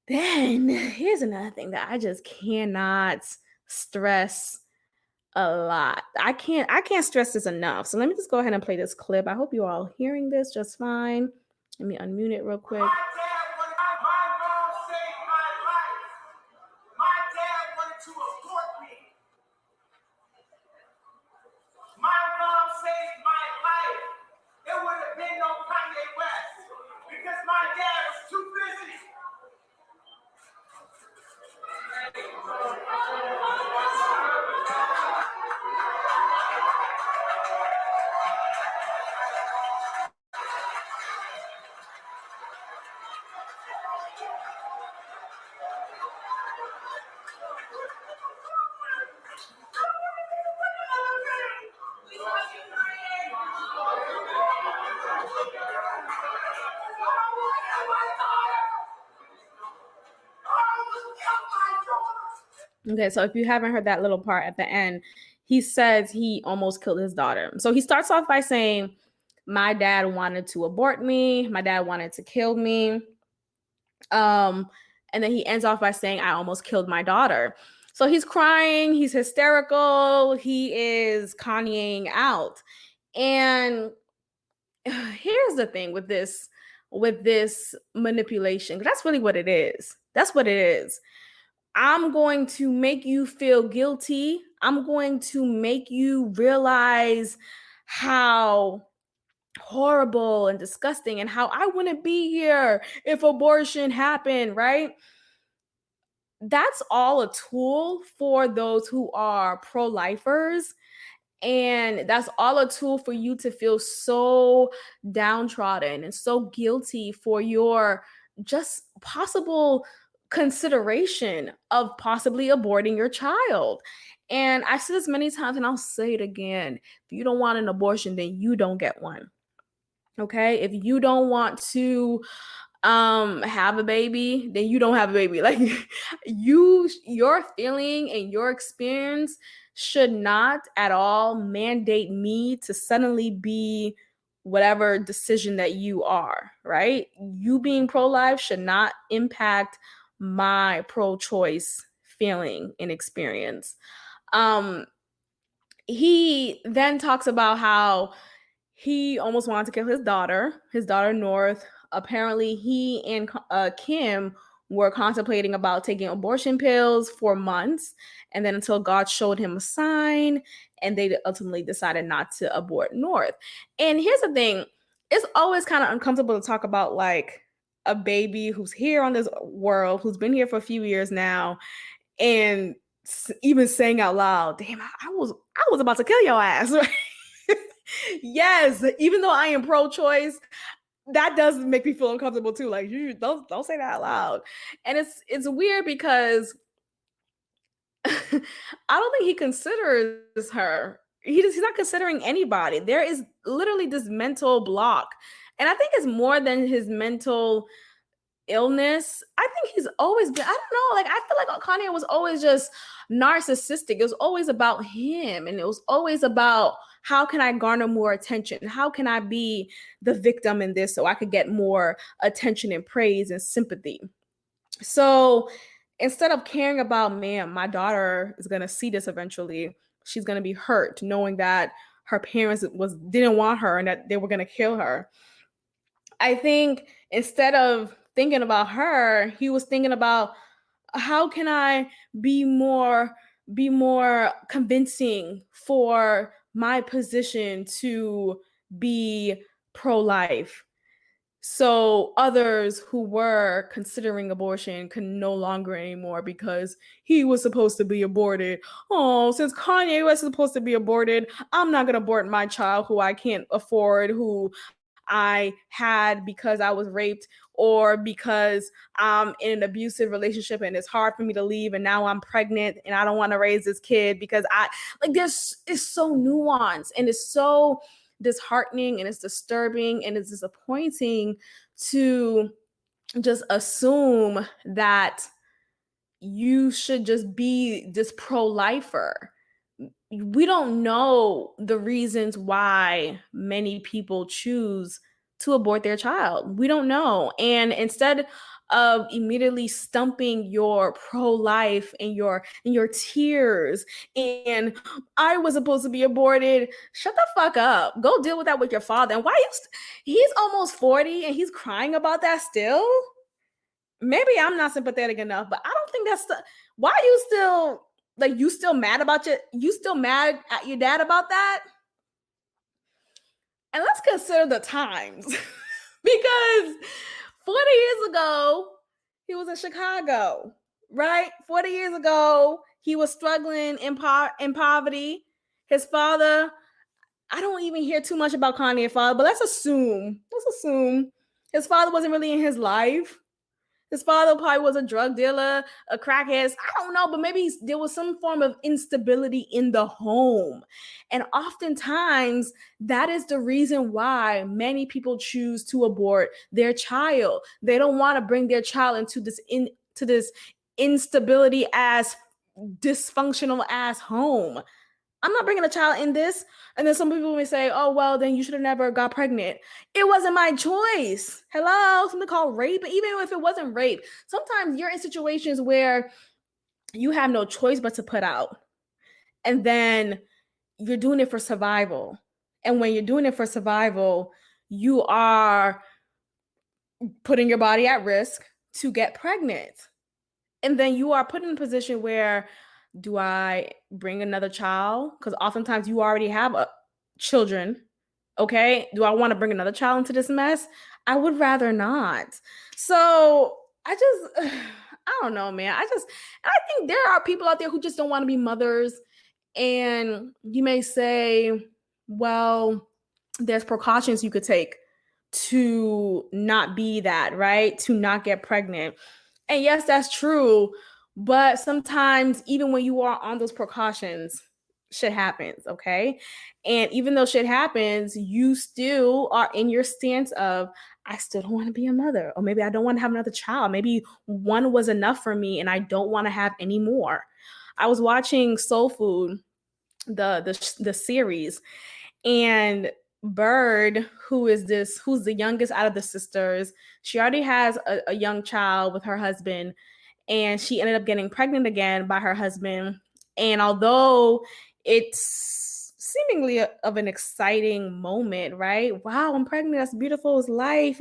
Then here's another thing that I just cannot stress a lot. I can't stress this enough. So let me just go ahead and play this clip. I hope you're all hearing this just fine. Let me unmute it real quick. My mom saved my life. My dad wanted to abort me. My mom saved my life. There would have been no Kanye West because my dad was too busy Okay, so if you haven't heard that little part at the end, he says he almost killed his daughter. So he starts off by saying, my dad wanted to abort me, my dad wanted to kill me. Um, and then he ends off by saying, I almost killed my daughter. So he's crying, he's hysterical, he is Kanyeing out. And here's the thing with this manipulation. That's really what it is. That's what it is. I'm going to make you feel guilty. I'm going to make you realize how horrible and disgusting and how I wouldn't be here if abortion happened, right? That's all a tool for those who are pro-lifers. And that's all a tool for you to feel so downtrodden and so guilty for your just possible consideration of possibly aborting your child. And I've said this many times and I'll say it again. If you don't want an abortion, then you don't get one. Okay? If you don't want to have a baby, then you don't have a baby. Like your feeling and your experience should not at all mandate me to suddenly be whatever decision that you are, right? You being pro-life should not impact my pro-choice feeling and experience. um he then talks about how he almost wanted to kill his daughter North. Apparently, he and Kim were contemplating about taking abortion pills for months, and then until God showed him a sign, and they ultimately decided not to abort North. And here's the thing: it's always kind of uncomfortable to talk about like a baby who's here on this world, who's been here for a few years now, and even saying out loud, "Damn, I was about to kill your ass." Yes, even though I am pro-choice, that does make me feel uncomfortable too. Like, you don't say that out loud. And it's weird because I don't think he considers her. He's not considering anybody. There is literally this mental block. And I think it's more than his mental illness. I think he's always been, I don't know, like I feel like Kanye was always just narcissistic. It was always about him, and it was always about how can I garner more attention? How can I be the victim in this so I could get more attention and praise and sympathy? So instead of caring about, man, my daughter is going to see this eventually, she's going to be hurt knowing that her parents didn't want her and that they were going to kill her. I think instead of thinking about her, he was thinking about how can I be more convincing for my position to be pro-life, so others who were considering abortion can no longer anymore because he was supposed to be aborted. Oh, since Kanye was supposed to be aborted, I'm not going to abort my child who I can't afford, who I had because I was raped, or because I'm in an abusive relationship and it's hard for me to leave, and now I'm pregnant and I don't want to raise this kid because I like this is so nuanced, and it's so disheartening, and it's disturbing, and it's disappointing to just assume that you should just be this pro-lifer. We don't know the reasons why many people choose to abort their child. We don't know. And instead of immediately stumping your pro-life and your tears and I was supposed to be aborted, shut the fuck up. Go deal with that with your father. And why he's almost 40 and he's crying about that still? Maybe I'm not sympathetic enough, but I don't think that's why are you still like you still mad at your dad about that? And let's consider the times. Because 40 years ago, he was in Chicago, right? 40 years ago, he was struggling in poverty. His father, I don't even hear too much about Kanye's father, but let's assume his father wasn't really in his life. His father probably was a drug dealer, a crackhead. I don't know, but maybe there was some form of instability in the home. And oftentimes, that is the reason why many people choose to abort their child. They don't want to bring their child into this instability as dysfunctional ass home. I'm not bringing a child in this. And then some people may say, oh, well, then you should have never got pregnant. It wasn't my choice. Hello, something called rape. Even if it wasn't rape, sometimes you're in situations where you have no choice but to put out. And then you're doing it for survival. And when you're doing it for survival, you are putting your body at risk to get pregnant. And then you are put in a position where, do I bring another child? Because oftentimes you already have children. Okay. Do I want to bring another child into this mess? I would rather not. So I don't know, man. I think there are people out there who just don't want to be mothers. And you may say, well, there's precautions you could take to not be that, right? To not get pregnant. And yes, that's true. But sometimes, even when you are on those precautions, shit happens, okay? And even though shit happens, you still are in your stance of, I still don't want to be a mother, or maybe I don't want to have another child. Maybe one was enough for me and I don't want to have any more. I was watching Soul Food, the series, and Bird, who's the youngest out of the sisters, she already has a young child with her husband, and she ended up getting pregnant again by her husband. And although it's seemingly of an exciting moment, right? Wow, I'm pregnant. That's beautiful. It's life.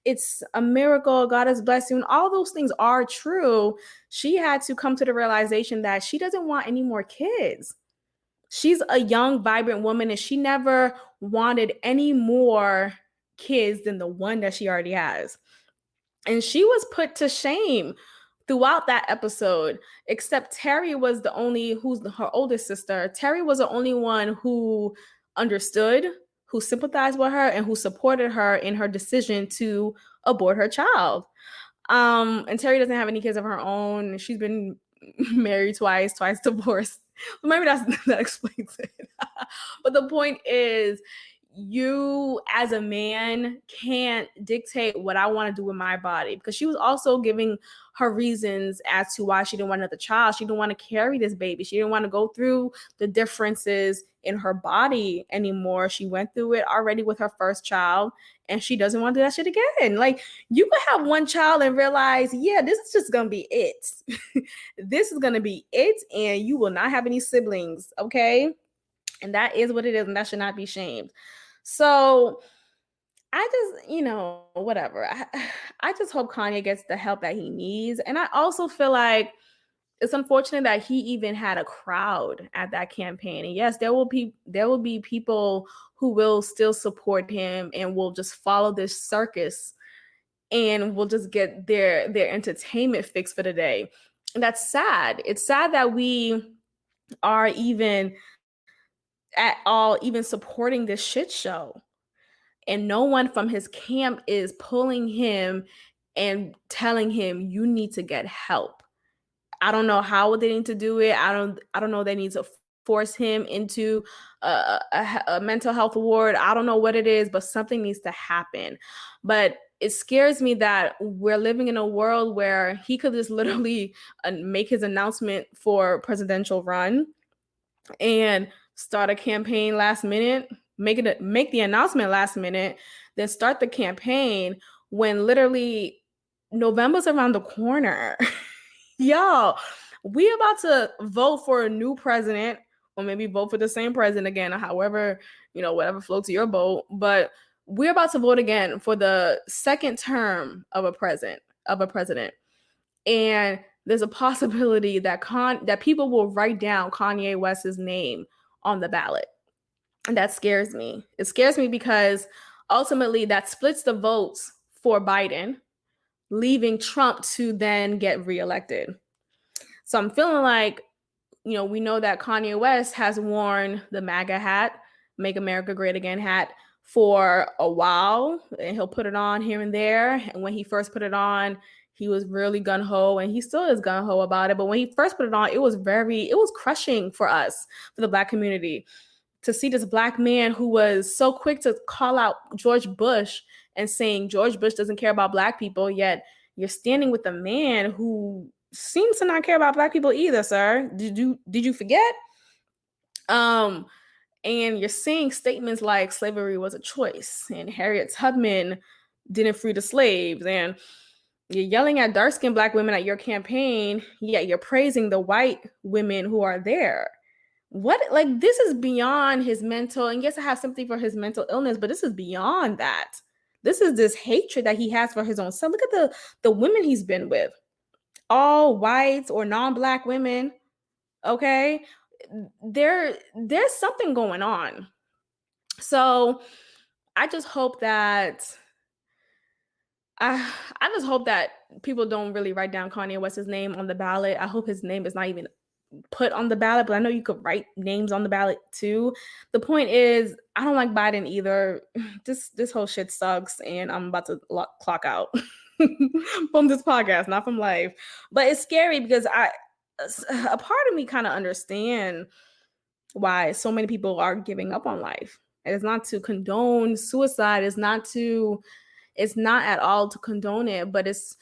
It's a miracle. God has blessed you. And all those things are true. She had to come to the realization that she doesn't want any more kids. She's a young, vibrant woman, and she never wanted any more kids than the one that she already has. And she was put to shame throughout that episode, except Terry was who's her oldest sister. Terry was the only one who understood, who sympathized with her, and who supported her in her decision to abort her child. And Terry doesn't have any kids of her own. She's been married twice divorced. Well, maybe that explains it. But the point is, you as a man can't dictate what I want to do with my body, because she was also giving her reasons as to why she didn't want another child. She didn't want to carry this baby. She didn't want to go through the differences in her body anymore. She went through it already with her first child, and she doesn't want to do that shit again. Like, you could have one child and realize, yeah, this is just going to be it. This is going to be it, and you will not have any siblings, okay? And that is what it is, and that should not be shamed. So I just, whatever. I just hope Kanye gets the help that he needs. And I also feel like it's unfortunate that he even had a crowd at that campaign. And yes, there will be people who will still support him and will just follow this circus and will just get their entertainment fix for the day. And that's sad. It's sad that we are even at all even supporting this shit show. And no one from his camp is pulling him and telling him, you need to get help. I don't know how they need to do it. I don't know. They need to force him into a mental health ward. I don't know what it is, but something needs to happen. But it scares me that we're living in a world where he could just literally make his announcement for presidential run and start a campaign last minute, make the announcement last minute, then start the campaign when literally November's around the corner. Y'all, we about to vote for a new president, or maybe vote for the same president again, or however, whatever floats your boat. But we're about to vote again for the second term of a president. And there's a possibility that that people will write down Kanye West's name on the ballot. And that scares me. It scares me because ultimately that splits the votes for Biden, leaving Trump to then get reelected. So I'm feeling like, we know that Kanye West has worn the MAGA hat, Make America Great Again hat, for a while, and he'll put it on here and there. And when he first put it on, he was really gung-ho, and he still is gung-ho about it. But when he first put it on, it was crushing for us, for the Black community, to see this Black man who was so quick to call out George Bush and saying George Bush doesn't care about Black people, yet you're standing with a man who seems to not care about Black people either, sir. Did you forget? And you're seeing statements like slavery was a choice, and Harriet Tubman didn't free the slaves, and you're yelling at dark-skinned Black women at your campaign, yet you're praising the white women who are there. What, like, this is beyond his mental, and yes, I have sympathy for his mental illness, but this is beyond that. This is this hatred that he has for his own son. Look at the women he's been with, all whites or non-Black women. Okay, there's something going on. So I just hope that I just hope that people don't really write down Kanye West's name on the ballot. I hope his name is not even put on the ballot, but I know you could write names on the ballot too. The point is, I don't like Biden either. This whole shit sucks, and I'm about to clock out from this podcast, not from life. But it's scary because a part of me kind of understand why so many people are giving up on life. It's not to condone suicide. It's not at all to condone it, but it's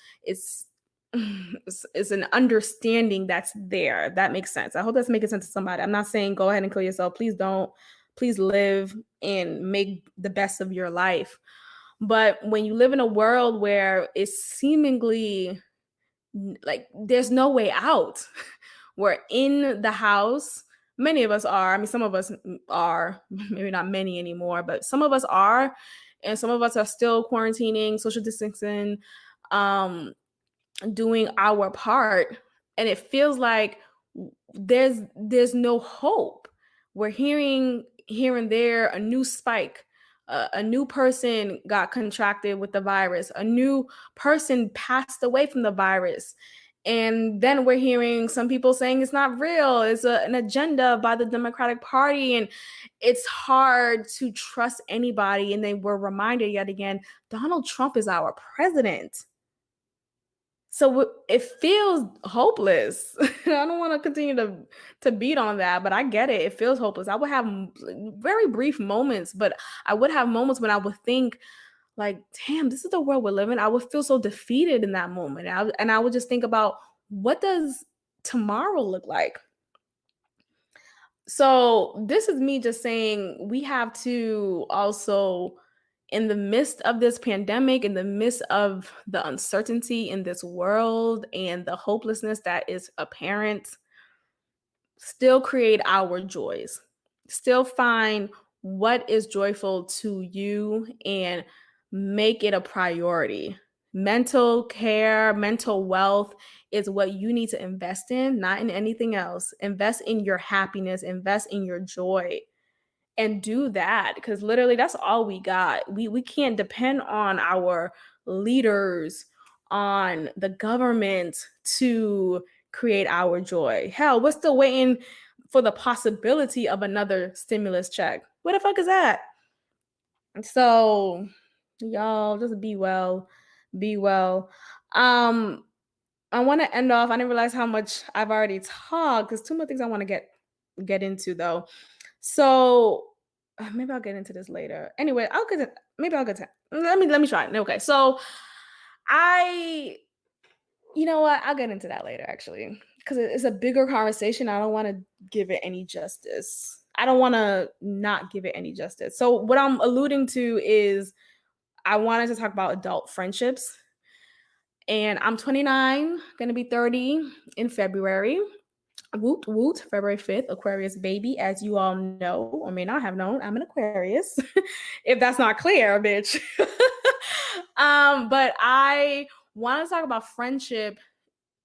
it's an understanding that's there. That makes sense. I hope that's making sense to somebody. I'm not saying go ahead and kill yourself. Please don't. Please live and make the best of your life. But when you live in a world where it's seemingly like there's no way out, we're in the house. Many of us are. I mean, some of us are, maybe not many anymore, but some of us are. And some of us are still quarantining, social distancing, doing our part. And it feels like there's no hope. We're hearing here and there a new spike. A new person got contracted with the virus. A new person passed away from the virus. And then we're hearing some people saying it's not real. It's an agenda by the Democratic Party. And it's hard to trust anybody. And then we're reminded yet again, Donald Trump is our president. So it feels hopeless. I don't want to continue to beat on that, but I get it. It feels hopeless. I would have very brief moments, but I would have moments when I would think, like, damn, this is the world we're living. I would feel so defeated in that moment. And I would just think about, what does tomorrow look like? So this is me just saying we have to also, in the midst of this pandemic, in the midst of the uncertainty in this world and the hopelessness that is apparent, still create our joys, still find what is joyful to you and make it a priority. Mental care, mental wealth is what you need to invest in, not in anything else. Invest in your happiness, invest in your joy, and do that, because literally that's all we got. We can't depend on our leaders, on the government to create our joy. Hell, we're still waiting for the possibility of another stimulus check. What the fuck is that? So y'all just be well. Be well. I want to end off. I didn't realize how much I've already talked. There's two more things I want to get into though. So maybe I'll get into this later. Anyway, maybe I'll get to let me try it. Okay. So you know what? I'll get into that later actually, because it's a bigger conversation. I don't want to give it any justice. I don't want to not give it any justice. So what I'm alluding to is I wanted to talk about adult friendships. And I'm 29, gonna be 30 in February. Woot woot, February 5th, Aquarius baby. As you all know or may not have known, I'm an Aquarius. If that's not clear, bitch. But I want to talk about friendship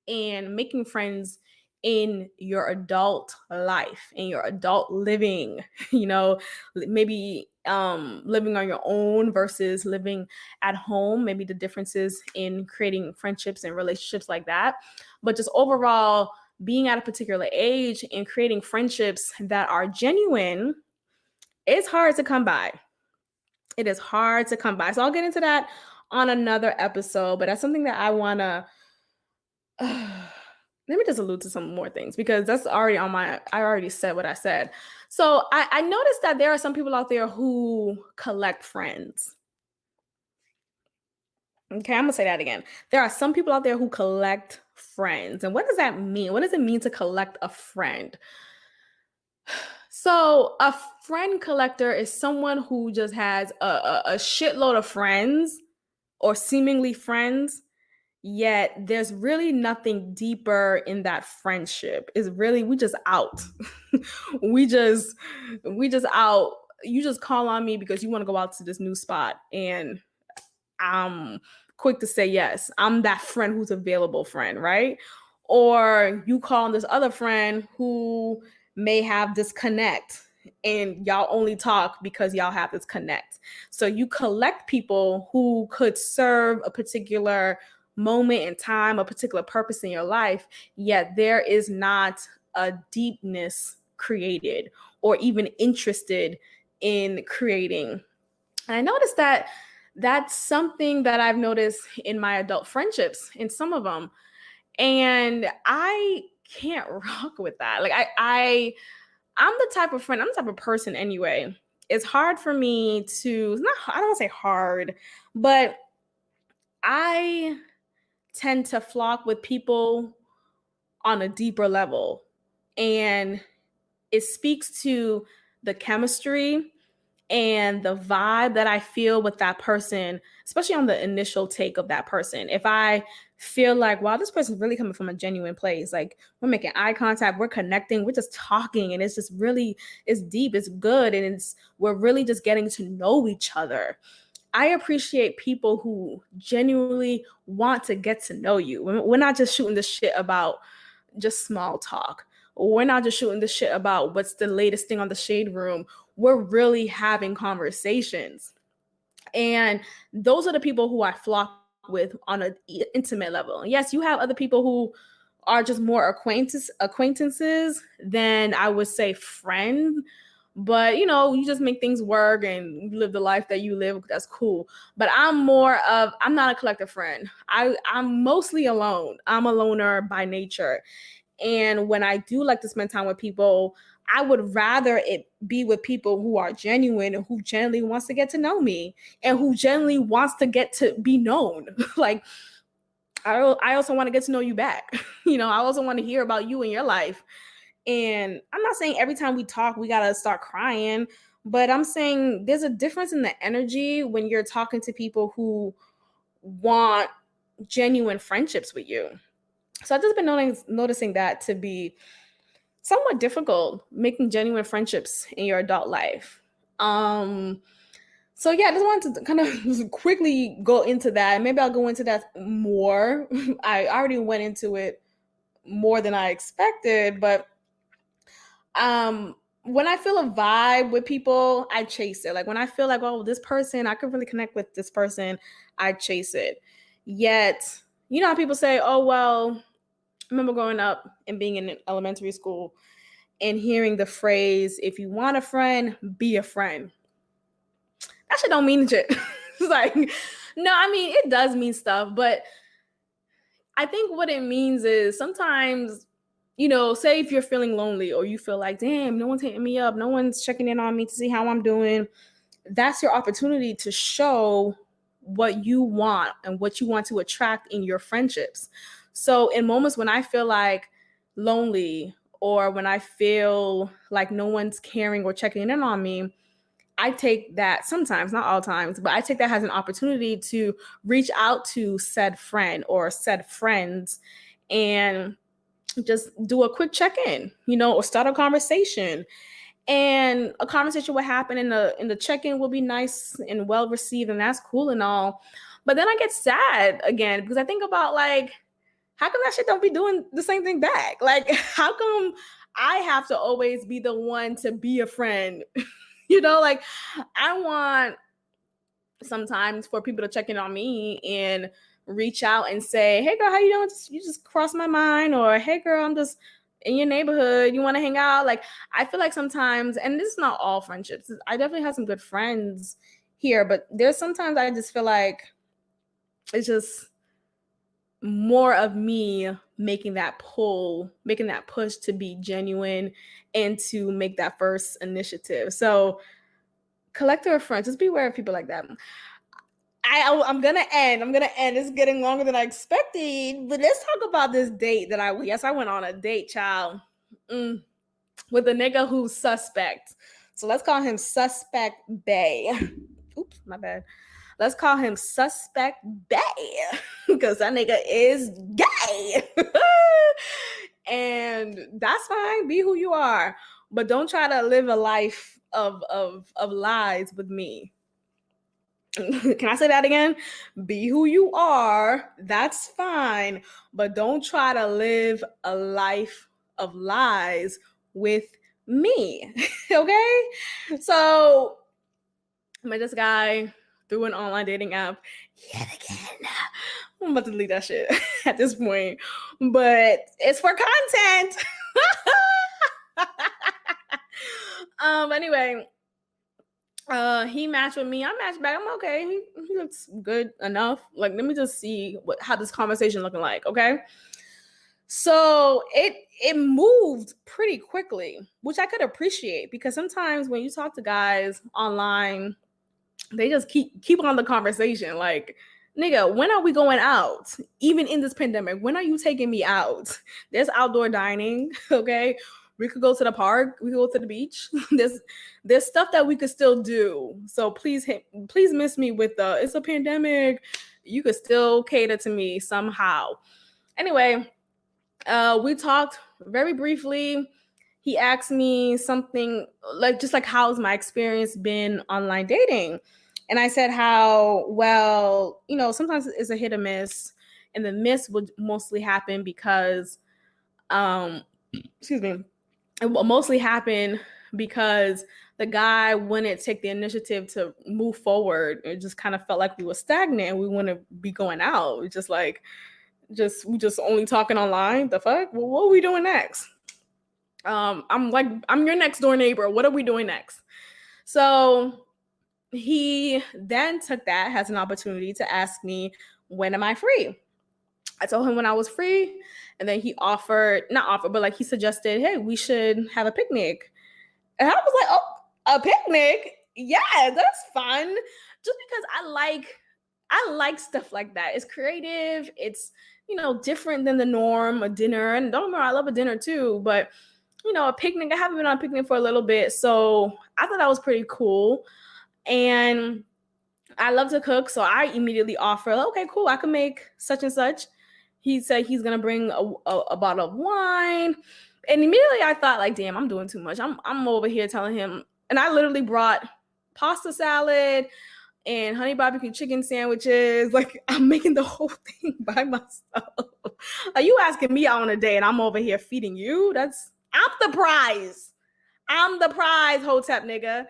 and making friends in your adult life, in your adult living, maybe living on your own versus living at home, maybe the differences in creating friendships and relationships like that. But just overall, being at a particular age and creating friendships that are genuine, it's hard to come by. It is hard to come by. So I'll get into that on another episode, but that's something that I want to let me just allude to some more things, because that's already I already said what I said. So I noticed that there are some people out there who collect friends. Okay, I'm gonna say that again. There are some people out there who collect friends. And what does that mean? What does it mean to collect a friend? So, a friend collector is someone who just has a shitload of friends or seemingly friends, yet there's really nothing deeper in that friendship. It's really, we just out. we just we just out. You just call on me because you want to go out to this new spot, and I'm quick to say yes. I'm that friend who's available friend, right? Or you call on this other friend who may have this connect, and y'all only talk because y'all have this connect. So you collect people who could serve a particular moment in time, a particular purpose in your life, yet there is not a deepness created or even interested in creating. And I noticed that that's something that I've noticed in my adult friendships, in some of them. And I can't rock with that. Like I'm the type of friend, I'm the type of person anyway. It's hard for me to, not, I don't want to say hard, but I tend to flock with people on a deeper level. And it speaks to the chemistry and the vibe that I feel with that person, especially on the initial take of that person. If I feel like, wow, this person's really coming from a genuine place, like we're making eye contact, we're connecting, we're just talking, and it's just really, it's deep, it's good, and we're really just getting to know each other. I appreciate people who genuinely want to get to know you. We're not just shooting this shit about just small talk. We're not just shooting the shit about what's the latest thing on the shade room. We're really having conversations. And those are the people who I flock with on an intimate level. And yes, you have other people who are just more acquaintances than I would say friend. But you just make things work and you live the life that you live. That's cool. But I'm not a collective friend. I'm mostly alone. I'm a loner by nature. And when I do like to spend time with people, I would rather it be with people who are genuine and who genuinely wants to get to know me and who genuinely wants to get to be known. Like, I also want to get to know you back. I also want to hear about you and your life. And I'm not saying every time we talk, we got to start crying, but I'm saying there's a difference in the energy when you're talking to people who want genuine friendships with you. So I've just been noticing that to be somewhat difficult, making genuine friendships in your adult life. So yeah, I just wanted to kind of just quickly go into that. Maybe I'll go into that more. I already went into it more than I expected, but when I feel a vibe with people, I chase it. Like when I feel like, oh, this person, I could really connect with this person, I chase it. Yet, you know how people say, oh, well, I remember growing up and being in elementary school and hearing the phrase, if you want a friend, be a friend. That shit don't mean shit. It's like, no, I mean, it does mean stuff, but I think what it means is sometimes, say if you're feeling lonely or you feel like, damn, no one's hitting me up, no one's checking in on me to see how I'm doing, that's your opportunity to show what you want and what you want to attract in your friendships. So in moments when I feel like lonely or when I feel like no one's caring or checking in on me, I take that sometimes, not all times, but I take that as an opportunity to reach out to said friend or said friends and just do a quick check-in, or start a conversation. And a conversation will happen and the check-in will be nice and well received, and that's cool and all. But then I get sad again because I think about, like, how come that shit don't be doing the same thing back? Like, how come I have to always be the one to be a friend? Like, I want sometimes for people to check in on me and reach out and say, hey girl, how you doing? You just crossed my mind. Or hey girl, I'm just in your neighborhood, you want to hang out? Like, I feel like sometimes, and this is not all friendships, I definitely have some good friends here, but there's sometimes I just feel like it's just more of me making that push to be genuine and to make that first initiative. So collector of friends, just beware of people like that. I'm gonna end. It's getting longer than I expected. But let's talk about this date that I went on a date, child. With a nigga who's suspect. So let's call him Suspect Bay. Oops, my bad. Let's call him Suspect Bay because that nigga is gay. And that's fine. Be who you are, but don't try to live a life of lies with me. Can I say that again? Be who you are. That's fine, but don't try to live a life of lies with me. Okay? So I met this guy through an online dating app yet again. I'm about to delete that shit at this point, but it's for content. Anyway, he matched with me. I matched back. I'm okay. He looks good enough. Like, let me just see how this conversation looking like. Okay. So it moved pretty quickly, which I could appreciate because sometimes when you talk to guys online, they just keep on the conversation. Like, nigga, when are we going out? Even in this pandemic, when are you taking me out? There's outdoor dining, okay? We could go to the park. We could go to the beach. There's stuff that we could still do. So please miss me with it's a pandemic. You could still cater to me somehow. Anyway, we talked very briefly. He asked me something like how's my experience been online dating? And I said how, well, sometimes it's a hit or miss. And the miss would mostly happen because, excuse me, it will mostly happen because the guy wouldn't take the initiative to move forward. It just kind of felt like we were stagnant and we wouldn't be going out. It's just like, we just only talking online. The fuck? Well, what are we doing next? I'm your next door neighbor. What are we doing next? So he then took that as an opportunity to ask me, when am I free? I told him when I was free. And then he he suggested, hey, we should have a picnic. And I was like, oh, a picnic? Yeah, that's fun. Just because I like stuff like that. It's creative. It's, different than the norm, a dinner. And don't get me wrong, I love a dinner too, but a picnic, I haven't been on a picnic for a little bit. So I thought that was pretty cool. And I love to cook. So I immediately offered, okay, cool, I can make such and such. He said he's going to bring a bottle of wine. And immediately I thought, like, damn, I'm doing too much. I'm over here telling him. And I literally brought pasta salad and honey barbecue chicken sandwiches. Like, I'm making the whole thing by myself. Are you asking me out on a date and I'm over here feeding you? I'm the prize. I'm the prize, Hotep nigga.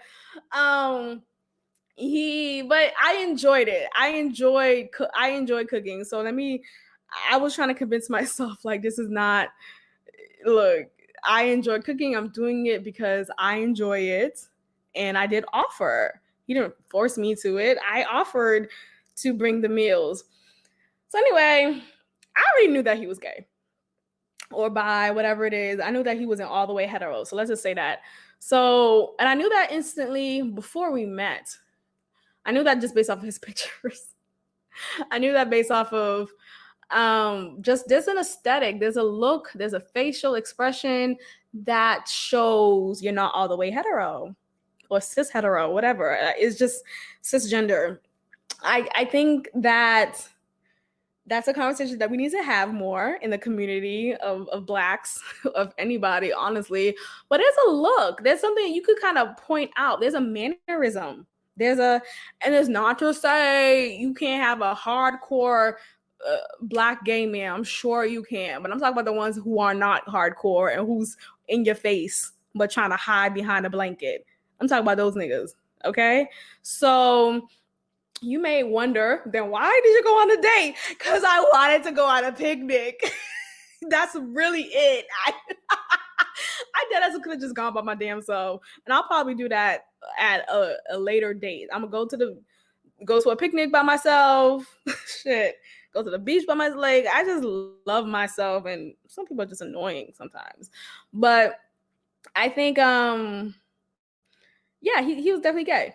But I enjoyed it. I enjoyed cooking. So I was trying to convince myself, like, this is not, look, I enjoy cooking. I'm doing it because I enjoy it. And I did offer. He didn't force me to it. I offered to bring the meals. So anyway, I already knew that he was gay or bi, whatever it is. I knew that he wasn't all the way hetero. So let's just say that. So, and I knew that instantly before we met. I knew that just based off of his pictures. I knew that based off of just there's an aesthetic, there's a look, there's a facial expression that shows you're not all the way hetero or cis hetero, whatever. It's just cisgender. I think that that's a conversation that we need to have more in the community of Blacks, of anybody, honestly. But there's a look, there's something you could kind of point out. There's a mannerism. And it's not to say you can't have a hardcore Black gay man. I'm sure you can, but I'm talking about the ones who are not hardcore and who's in your face but trying to hide behind a blanket. I'm talking about those niggas, okay? So you may wonder, then why did you go on a date? Because I wanted to go on a picnic. That's really it. I did as I could have just gone by my damn self. And I'll probably do that at a later date. I'm going to go to a picnic by myself. Shit. Go to the beach by myself. Like, I just love myself. And some people are just annoying sometimes. But I think, yeah, he was definitely gay.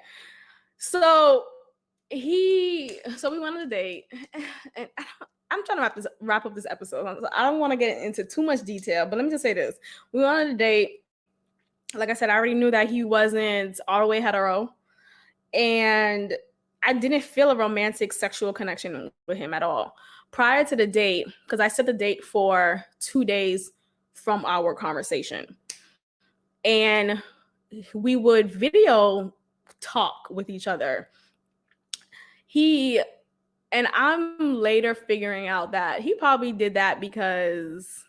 So So we went on a date, and I'm trying to wrap up this episode. I don't want to get into too much detail, but let me just say this. We went on a date. Like I said, I already knew that he wasn't all the way hetero, and I didn't feel a romantic sexual connection with him at all. Prior to the date, because I set the date for 2 days from our conversation. And we would video talk with each other. And I'm later figuring out that he probably did that because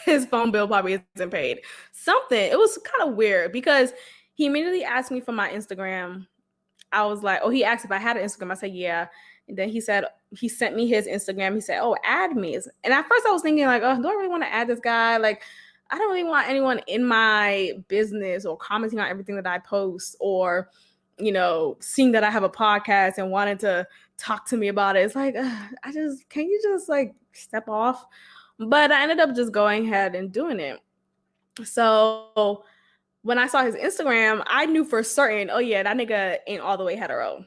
his phone bill probably isn't paid. It was kind of weird because he immediately asked me for my Instagram. I was like, he asked if I had an Instagram. I said, yeah. And then he sent me his Instagram. He said, add me. And at first I was thinking like, do I really want to add this guy? Like, I don't really want anyone in my business or commenting on everything that I post or, seeing that I have a podcast and wanting to talk to me about it. It's like, can you just like step off? But I ended up just going ahead and doing it. So when I saw his Instagram, I knew for certain, that nigga ain't all the way hetero.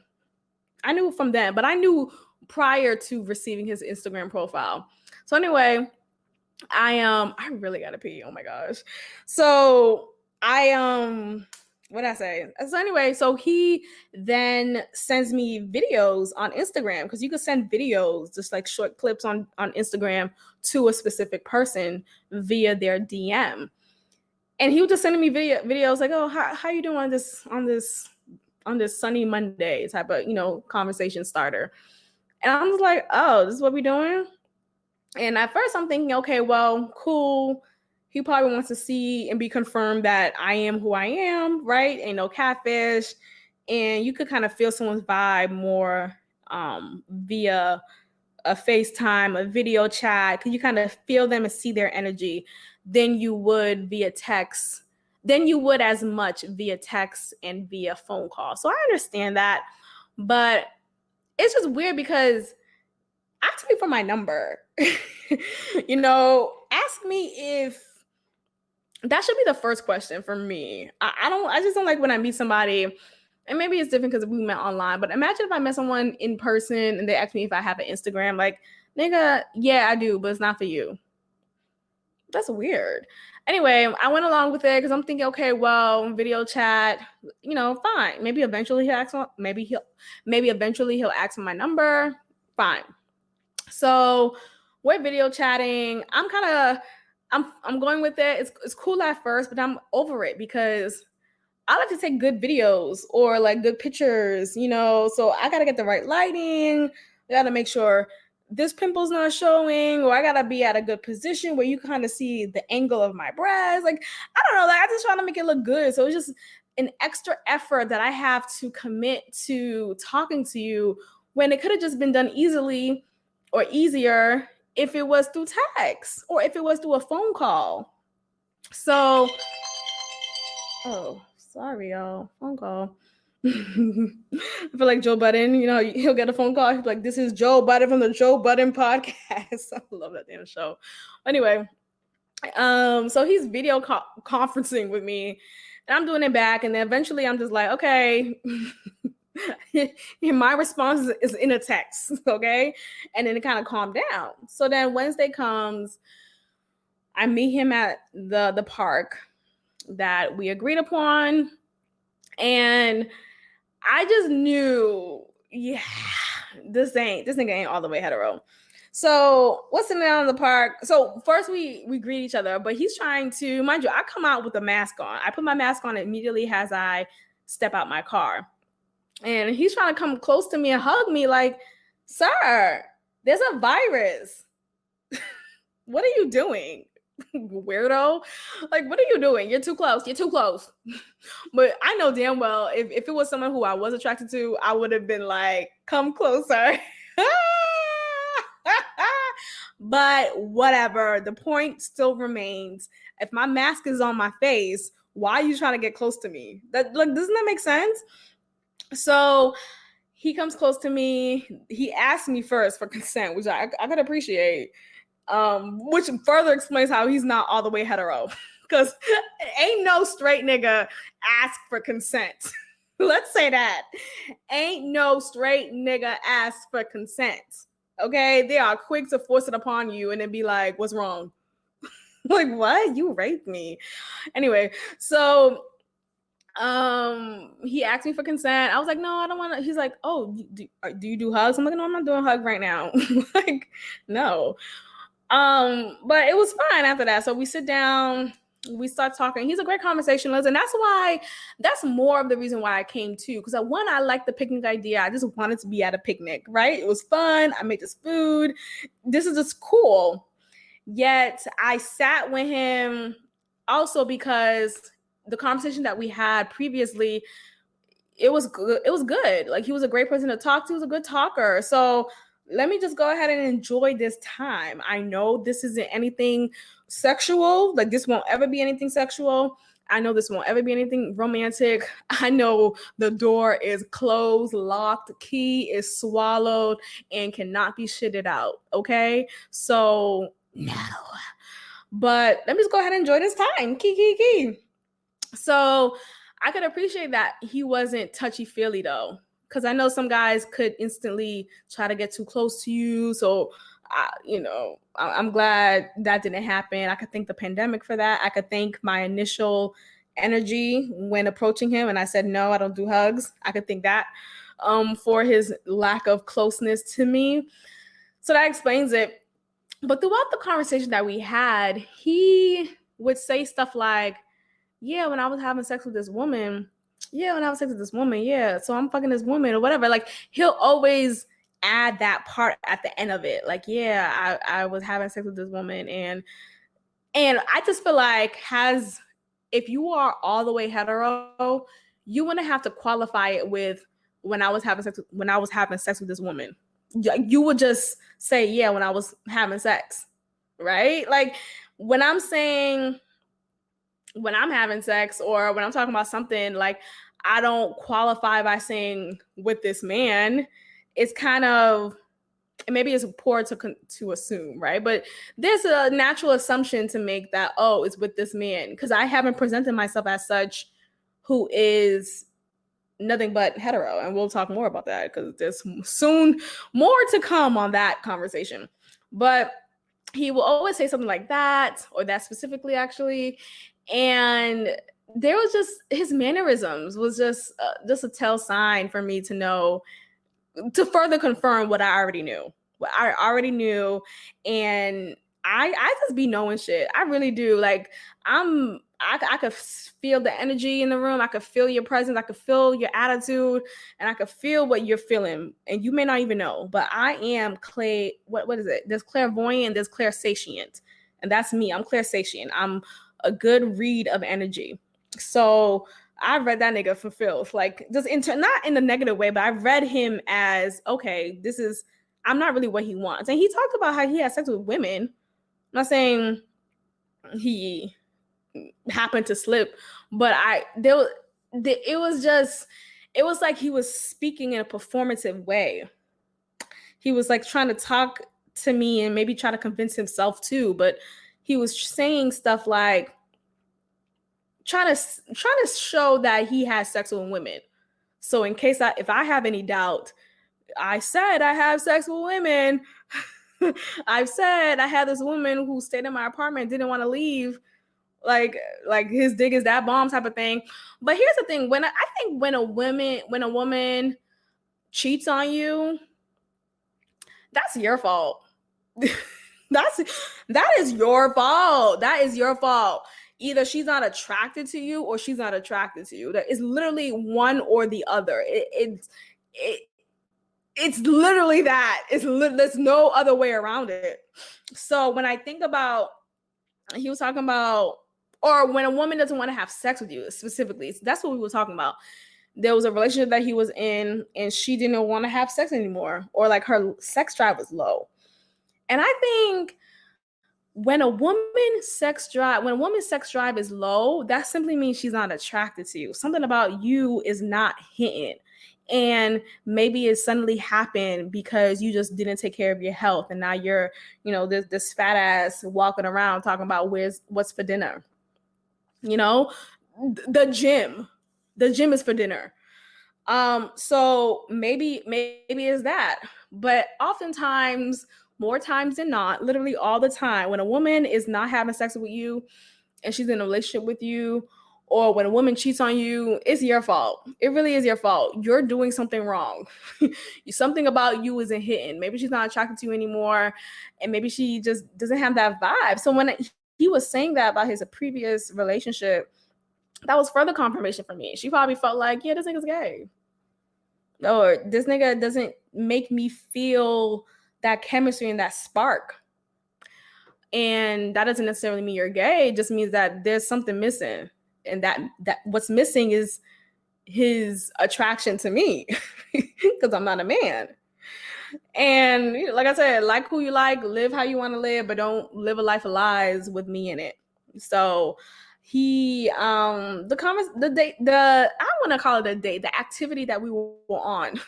I knew from then, but I knew prior to receiving his Instagram profile. So anyway, I really gotta pee. Oh my gosh. So what did I say? So anyway, so he then sends me videos on Instagram because you could send videos, just like short clips on Instagram to a specific person via their DM. And he was just sending me videos like, how you doing on this sunny Monday type of, conversation starter. And I'm just like, this is what we're doing. And at first I'm thinking, okay, well, cool. He probably wants to see and be confirmed that I am who I am, right? Ain't no catfish. And you could kind of feel someone's vibe more via a FaceTime, a video chat, because you kind of feel them and see their energy than you would via text, than you would as much via text and via phone call. So I understand that, but it's just weird because ask me for my number. Ask me if that should be the first question for me. I just don't like when I meet somebody, and maybe it's different because we met online, but imagine if I met someone in person and they ask me if I have an Instagram, like, nigga, yeah, I do, but it's not for you. That's weird. Anyway, I went along with it because I'm thinking, okay, well, video chat, fine. Maybe eventually he'll ask for my number. Fine. So we're video chatting. I'm going with it. It's cool at first, but I'm over it because I like to take good videos or like good pictures, so I got to get the right lighting. I got to make sure this pimple's not showing, or I got to be at a good position where you kind of see the angle of my breast. Like, I don't know, like I just try to make it look good. So it's just an extra effort that I have to commit to talking to you when it could have just been done easily or easier if it was through text or if it was through a phone call. So, sorry, y'all. Phone call. I feel like Joe Budden, he'll get a phone call. He'll be like, this is Joe Budden from the Joe Budden podcast. I love that damn show. Anyway, so he's video conferencing with me and I'm doing it back. And then eventually I'm just like, okay, my response is in a text. Okay. And then it kind of calmed down. So then Wednesday comes, I meet him at the park that we agreed upon. And I just knew, this nigga ain't all the way hetero. So what's sitting down in the park? So first we greet each other, but he's trying to, mind you, I come out with a mask on. I put my mask on immediately as I step out my car. And he's trying to come close to me and hug me like, sir, there's a virus. What are you doing? Weirdo. Like, what are you doing? You're too close. But I know damn well if it was someone who I was attracted to, I would have been like, come closer. But whatever, the point still remains. If my mask is on my face, why are you trying to get close to me? Doesn't that make sense? So he comes close to me. He asked me first for consent, which I could appreciate. Which further explains how he's not all the way hetero. Because ain't no straight nigga ask for consent. Let's say that. Ain't no straight nigga ask for consent. Okay? They are quick to force it upon you and then be like, what's wrong? Like, what? You raped me. Anyway, so he asked me for consent. I was like, no, I don't want to. He's like, oh, do you do hugs? I'm like, no, I'm not doing hugs right now. Like, no. But it was fine after that. So we sit down, we start talking. He's a great conversationalist, and that's more of the reason why I came too. Because one, I like the picnic idea. I just wanted to be at a picnic, right? It was fun. I made this food. This is just cool. Yet I sat with him also because the conversation that we had previously, it was good. It was good. Like, he was a great person to talk to. He was a good talker. So let me just go ahead and enjoy this time. I know this isn't anything sexual. Like, this won't ever be anything sexual. I know this won't ever be anything romantic. I know the door is closed, locked, key is swallowed, and cannot be shitted out. Okay? So no. But let me just go ahead and enjoy this time. Key. So I could appreciate that he wasn't touchy-feely though, because I know some guys could instantly try to get too close to you. So I'm glad that didn't happen. I could thank the pandemic for that. I could thank my initial energy when approaching him, and I said, no, I don't do hugs. I could thank that for his lack of closeness to me. So that explains it. But throughout the conversation that we had, he would say stuff like, yeah, when I was having sex with this woman, yeah, so I'm fucking this woman or whatever. Like, he'll always add that part at the end of it. Like, yeah, I was having sex with this woman. And I just feel like if you are all the way hetero, you wouldn't have to qualify it with when I was having sex with this woman. You would just say, yeah, when I was having sex, right? Like, when I'm saying when I'm having sex or when I'm talking about something, like, I don't qualify by saying with this man. It's kind of, maybe it's poor to assume, right? But there's a natural assumption to make that, oh, it's with this man, because I haven't presented myself as such who is nothing but hetero. And we'll talk more about that because there's soon more to come on that conversation. But he will always say something like that, or that specifically, actually. And there was just, his mannerisms was just a tell sign for me to know, to further confirm what I already knew. And I just be knowing shit. I really do. Like, I could feel the energy in the room. I could feel your presence. I could feel your attitude, and I could feel what you're feeling. And you may not even know, but I am what is it? There's clairvoyant, there's clairsentient, and that's me. I'm clairsentient. I'm a good read of energy. So I read that nigga for filth, like, just not in a negative way, but I read him as, okay, I'm not really what he wants. And he talked about how he had sex with women. I'm not saying he happened to slip, but it was like he was speaking in a performative way. He was like trying to talk to me and maybe try to convince himself too, but he was saying stuff like trying to show that he has sex with women. So in case if I have any doubt, I said I have sex with women. I've said I had this woman who stayed in my apartment, didn't want to leave. Like his dick is that bomb type of thing. But here's the thing: I think when a woman cheats on you, that's your fault. that is your fault. That is your fault. Either she's not attracted to you or she's not attracted to you. It's literally one or the other. It's literally that. There's no other way around it. So when I think about, he was talking about, or when a woman doesn't want to have sex with you specifically, that's what we were talking about. There was a relationship that he was in and she didn't want to have sex anymore, or like her sex drive was low. And I think when a woman's sex drive is low, that simply means she's not attracted to you. Something about you is not hitting. And maybe it suddenly happened because you just didn't take care of your health. And now you're, this fat ass walking around talking about what's for dinner. The gym is for dinner. So maybe it's that. But oftentimes, more times than not, literally all the time, when a woman is not having sex with you and she's in a relationship with you, or when a woman cheats on you, it's your fault. It really is your fault. You're doing something wrong. Something about you isn't hitting. Maybe she's not attracted to you anymore, and maybe she just doesn't have that vibe. So when he was saying that about his previous relationship, that was further confirmation for me. She probably felt like, yeah, this nigga's gay. Or this nigga doesn't make me feel that chemistry and that spark. And that doesn't necessarily mean you're gay. It just means that there's something missing. And that what's missing is his attraction to me because I'm not a man. And like I said, like who you like, live how you want to live, but don't live a life of lies with me in it. So he I want to call it a date, the activity that we were on,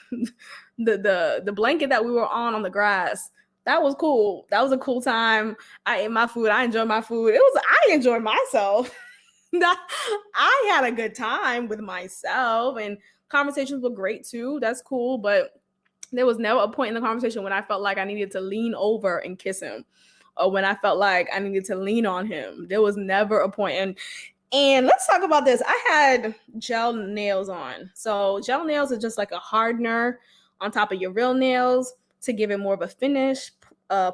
the blanket that we were on the grass, that was cool. That was a cool time. I ate my food. I enjoyed my food. I enjoyed myself. I had a good time with myself, and conversations were great too. That's cool. But there was never a point in the conversation when I felt like I needed to lean over and kiss him, or when I felt like I needed to lean on him. There was never a point. And let's talk about this. I had gel nails on. So gel nails are just like a hardener on top of your real nails to give it more of a finished,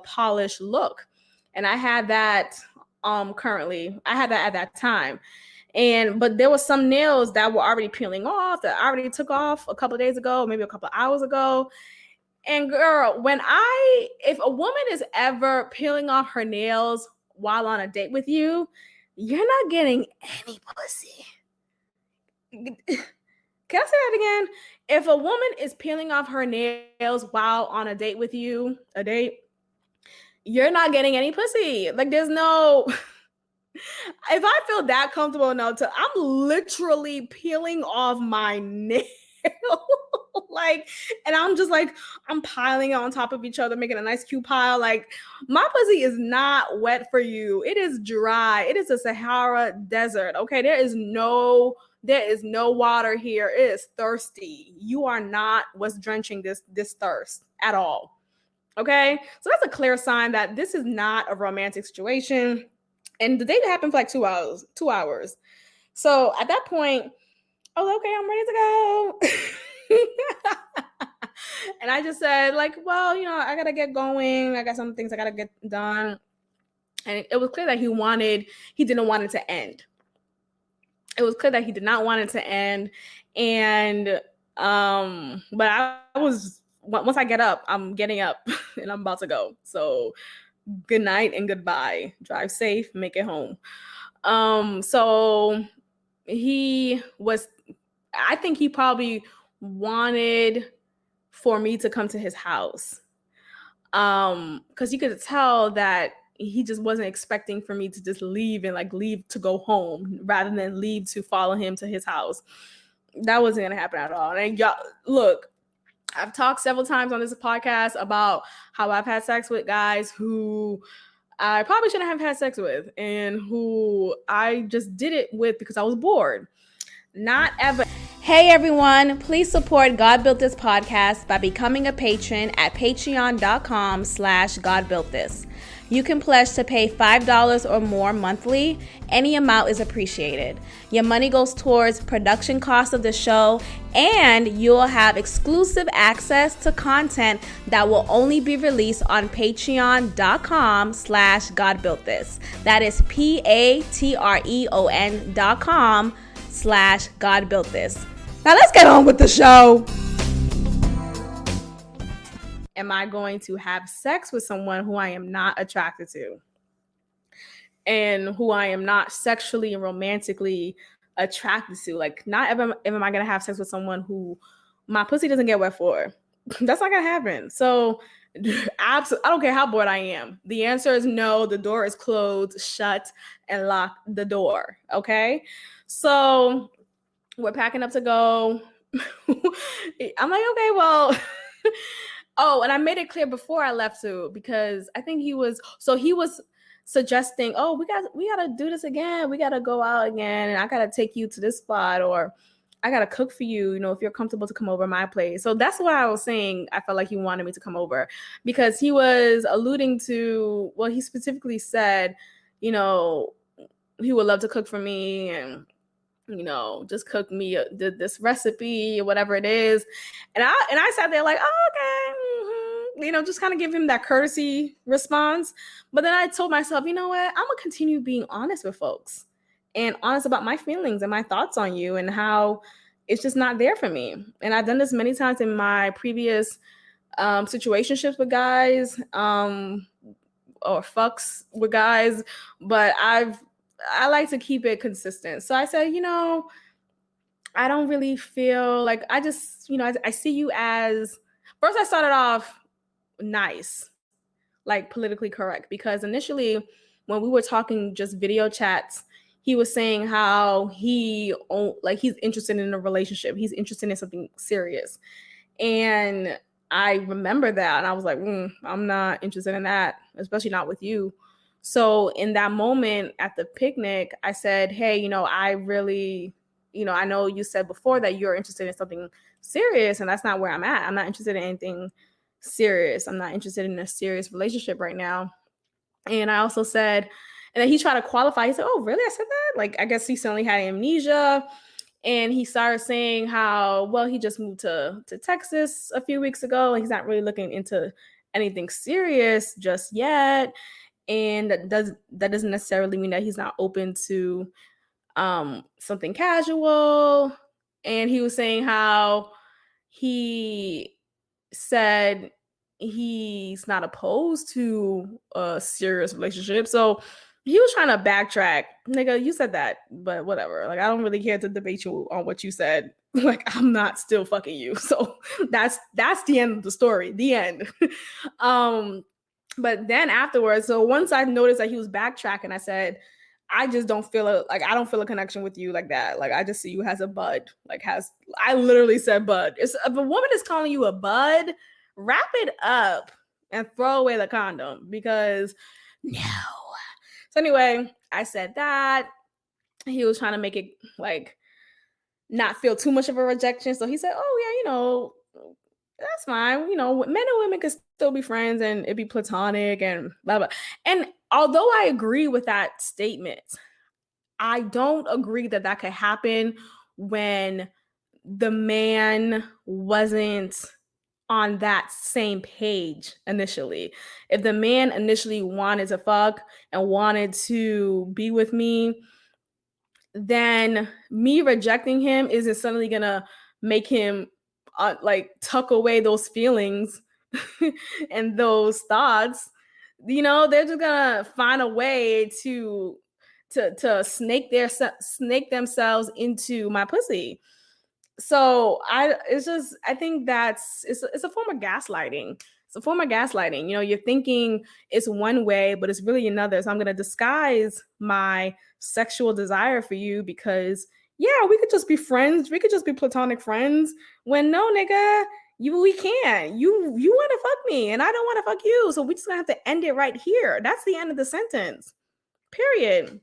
polished look. And I had that currently. I had that at that time. But there were some nails that were already peeling off, that I already took off a couple of days ago, maybe a couple of hours ago. And girl, if a woman is ever peeling off her nails while on a date with you, you're not getting any pussy. Can I say that again? If a woman is peeling off her nails while on a date with you, you're not getting any pussy. Like there's no if I feel that comfortable enough I'm literally peeling off my nail. And I'm just like, I'm piling it on top of each other, making a nice cute pile. Like, my pussy is not wet for you. It is dry. It is a Sahara desert. Okay, there is no water here. It is thirsty. You are not what's drenching this thirst at all. Okay, so that's a clear sign that this is not a romantic situation. And the date happened for like 2 hours. 2 hours. So at that point, I was okay, I'm ready to go. And I just said, like, well, I gotta get going. I got some things I gotta get done. And it was clear that he didn't want it to end. It was clear that he did not want it to end. And but I was, once I get up, I'm getting up and I'm about to go. So good night and goodbye. Drive safe, make it home. So I think he probably wanted for me to come to his house. Because you could tell that he just wasn't expecting for me to just leave and leave to go home rather than leave to follow him to his house. That wasn't going to happen at all. And y'all, look, I've talked several times on this podcast about how I've had sex with guys who I probably shouldn't have had sex with and who I just did it with because I was bored. Not ever. Hey everyone, please support God Built This podcast by becoming a patron at patreon.com/GodBuiltThis. You can pledge to pay $5 or more monthly. Any amount is appreciated. Your money goes towards production costs of the show, and you'll have exclusive access to content that will only be released on patreon.com/GodBuiltThis. That is patreon.com/GodBuiltThis. Now let's get on with the show. Am I going to have sex with someone who I am not attracted to and who I am not sexually and romantically attracted to? Like, not ever am I going to have sex with someone who my pussy doesn't get wet for. That's not going to happen. So I don't care how bored I am. The answer is no. The door is closed, shut, and lock the door. Okay. So we're packing up to go. I'm like, okay, well, oh, and I made it clear before I left too, because I think he was suggesting, oh, we gotta do this again. We gotta go out again, and I gotta take you to this spot, or I gotta cook for you, if you're comfortable to come over my place. So that's why I was saying I felt like he wanted me to come over, because he was alluding to, well, he specifically said, he would love to cook for me, and just cook me this recipe or whatever it is. And I sat there like, oh, okay, just kind of give him that courtesy response. But then I told myself, you know what, I'm gonna continue being honest with folks and honest about my feelings and my thoughts on you and how it's just not there for me. And I've done this many times in my previous situationships with guys, or fucks with guys, but I like to keep it consistent. So I said, I don't really feel like, I just, I see you as, first I started off nice, like politically correct, because initially when we were talking just video chats, he was saying how he's interested in a relationship. He's interested in something serious. And I remember that, and I was like, I'm not interested in that, especially not with you. So in that moment at the picnic, I said, hey, I really, I know you said before that you're interested in something serious, and that's not where I'm at. I'm not interested in anything serious. I'm not interested in a serious relationship right now. And I also said, and then he tried to qualify. He said, oh, really? I said that? Like, I guess he suddenly had amnesia. And he started saying how, well, he just moved to Texas a few weeks ago, and he's not really looking into anything serious just yet. And that doesn't necessarily mean that he's not open to something casual. And he was saying how he said he's not opposed to a serious relationship. So he was trying to backtrack. Nigga, you said that, but whatever. Like, I don't really care to debate you on what you said. Like, I'm not still fucking you. So that's the end of the story. The end. But then afterwards, so once I noticed that he was backtracking, I said, I just don't feel I don't feel a connection with you like that. Like, I just see you as a bud. I literally said bud. If a woman is calling you a bud, wrap it up and throw away the condom, because no. So anyway, I said that. He was trying to make it like not feel too much of a rejection. So he said, oh yeah, that's fine. Men and women can still be friends and it'd be platonic and blah, blah. And although I agree with that statement, I don't agree that could happen when the man wasn't on that same page initially. If the man initially wanted to fuck and wanted to be with me, then me rejecting him isn't suddenly gonna make him tuck away those feelings and those thoughts. They're just gonna find a way to snake themselves into my pussy. So I think it's a form of gaslighting. It's a form of gaslighting. You're thinking it's one way, but it's really another. So I'm gonna disguise my sexual desire for you because yeah, we could just be friends. We could just be platonic friends. When no, nigga, we can't. You want to fuck me, and I don't want to fuck you. So we just gonna have to end it right here. That's the end of the sentence. Period.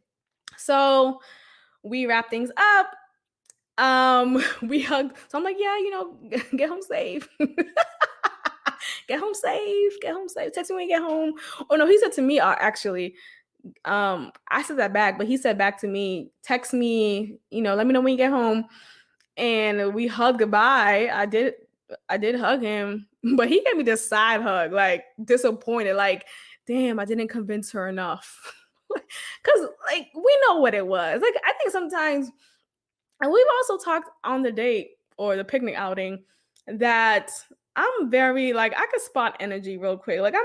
So we wrap things up. We hugged. So I'm like, yeah, get home safe. Get home safe. Get home safe. Text me when you get home. Oh no, he said to me, actually, I said that back, but he said back to me, text me, let me know when you get home. And we hugged goodbye. I did hug him, but he gave me this side hug, like disappointed, like, damn, I didn't convince her enough. Cause like we know what it was. Like, I think sometimes, and we've also talked on the date or the picnic outing that I'm very like, I could spot energy real quick. Like, I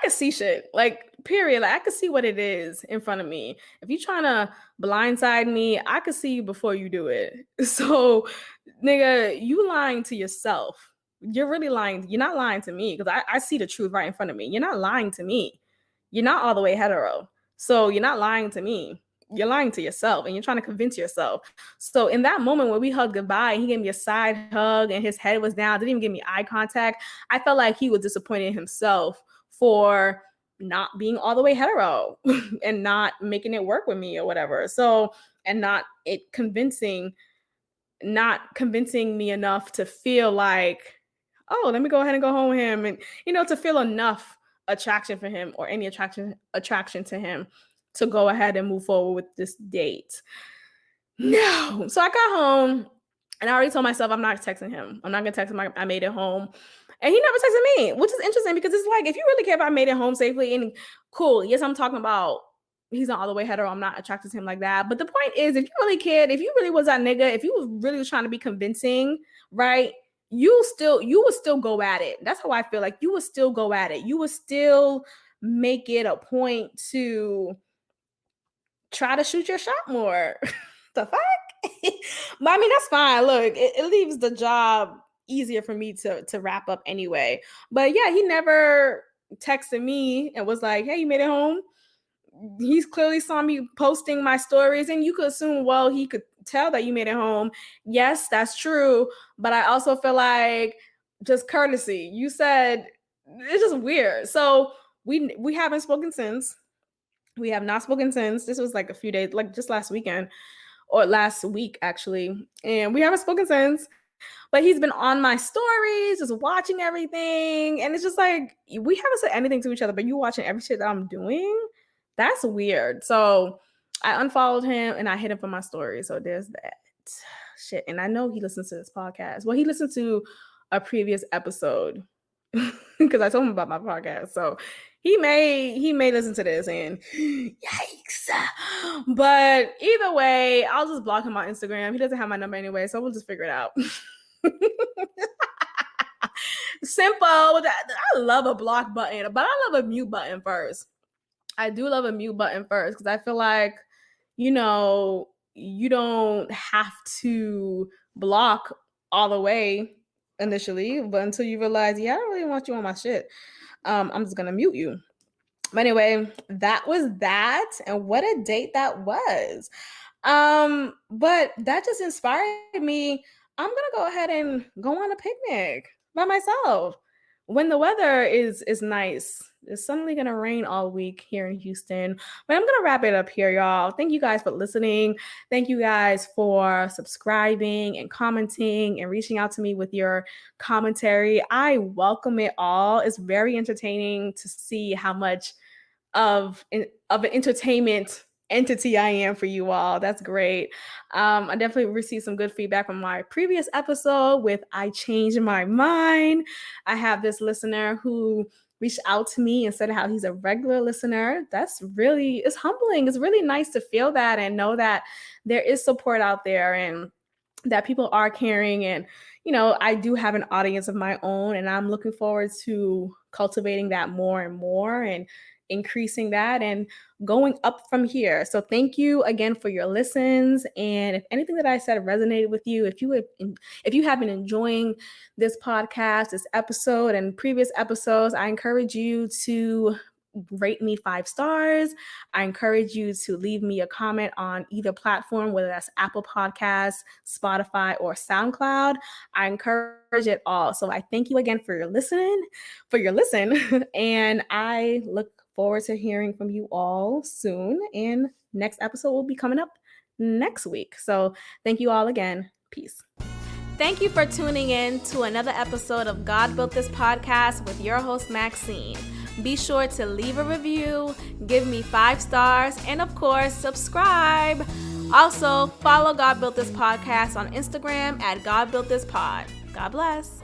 could see shit, like, period. Like, I could see what it is in front of me. If you're trying to blindside me, I could see you before you do it. So, nigga, you lying to yourself. You're really lying. You're not lying to me because I see the truth right in front of me. You're not lying to me. You're not all the way hetero. So you're not lying to me. You're lying to yourself and you're trying to convince yourself. So in that moment when we hugged goodbye, he gave me a side hug and his head was down, didn't even give me eye contact. I felt like he was disappointed in himself for not being all the way hetero and not making it work with me or whatever. So and not convincing me enough to feel like, oh, let me go ahead and go home with him, and to feel enough attraction for him or any attraction to him to go ahead and move forward with this date. No. So I got home and I already told myself I'm not texting him. I'm not gonna text him. I made it home. And he never texted me, which is interesting because it's like, if you really care if I made it home safely, and cool, yes, I'm talking about he's not all the way hetero, I'm not attracted to him like that. But the point is, if you really cared, if you really was that nigga, if you was really trying to be convincing, right, you would still go at it. That's how I feel. Like, you would still go at it. You would still make it a point to try to shoot your shot more. The fuck? But I mean, that's fine. Look, it leaves the job easier for me to wrap up anyway. But yeah, he never texted me and was like, hey, you made it home? He's clearly saw me posting my stories, and you could assume, well, he could tell that you made it home. Yes, that's true. But I also feel like, just courtesy. You said, it's just weird. So we haven't spoken since. We have not spoken since. This was like a few days, like just last weekend or last week, actually. And we haven't spoken since. But he's been on my stories, just watching everything. And it's just like, we haven't said anything to each other, but you watching every shit that I'm doing? That's weird. So I unfollowed him and I hit him for my story. So there's that shit. And I know he listens to this podcast. Well, he listened to a previous episode because I told him about my podcast. So he may listen to this, and yikes. But either way, I'll just block him on Instagram. He doesn't have my number anyway, so we'll just figure it out. Simple. I love a block button, but I love a mute button first. I do love a mute button first because I feel like, you don't have to block all the way initially, but until you realize, yeah, I don't really want you on my shit, I'm just gonna mute you. But anyway, that was that, and what a date that was. But that just inspired me. I'm gonna go ahead and go on a picnic by myself when the weather is nice. It's suddenly gonna rain all week here in Houston. But I'm gonna wrap it up here, y'all. Thank you guys for listening. Thank you guys for subscribing and commenting and reaching out to me with your commentary. I welcome it all. It's very entertaining to see how much of an entertainment entity I am for you all. That's great. I definitely received some good feedback from my previous episode with I Changed My Mind. I have this listener who reached out to me and said how he's a regular listener. It's humbling. It's really nice to feel that and know that there is support out there and that people are caring. And, I do have an audience of my own, and I'm looking forward to cultivating that more and more and increasing that and going up from here. So thank you again for your listens. And if anything that I said resonated with you, if you have been enjoying this podcast, this episode and previous episodes, I encourage you to rate me 5 stars. I encourage you to leave me a comment on either platform, whether that's Apple Podcasts, Spotify, or SoundCloud. I encourage it all. So I thank you again for your listen, and I look forward to hearing from you all soon. And next episode will be coming up next week. So thank you all again. Peace. Thank you for tuning in to another episode of God Built This Podcast with your host, Maxine. Be sure to leave a review, give me 5 stars, and of course, subscribe. Also, follow God Built This Podcast on Instagram at God Built This Pod. God bless.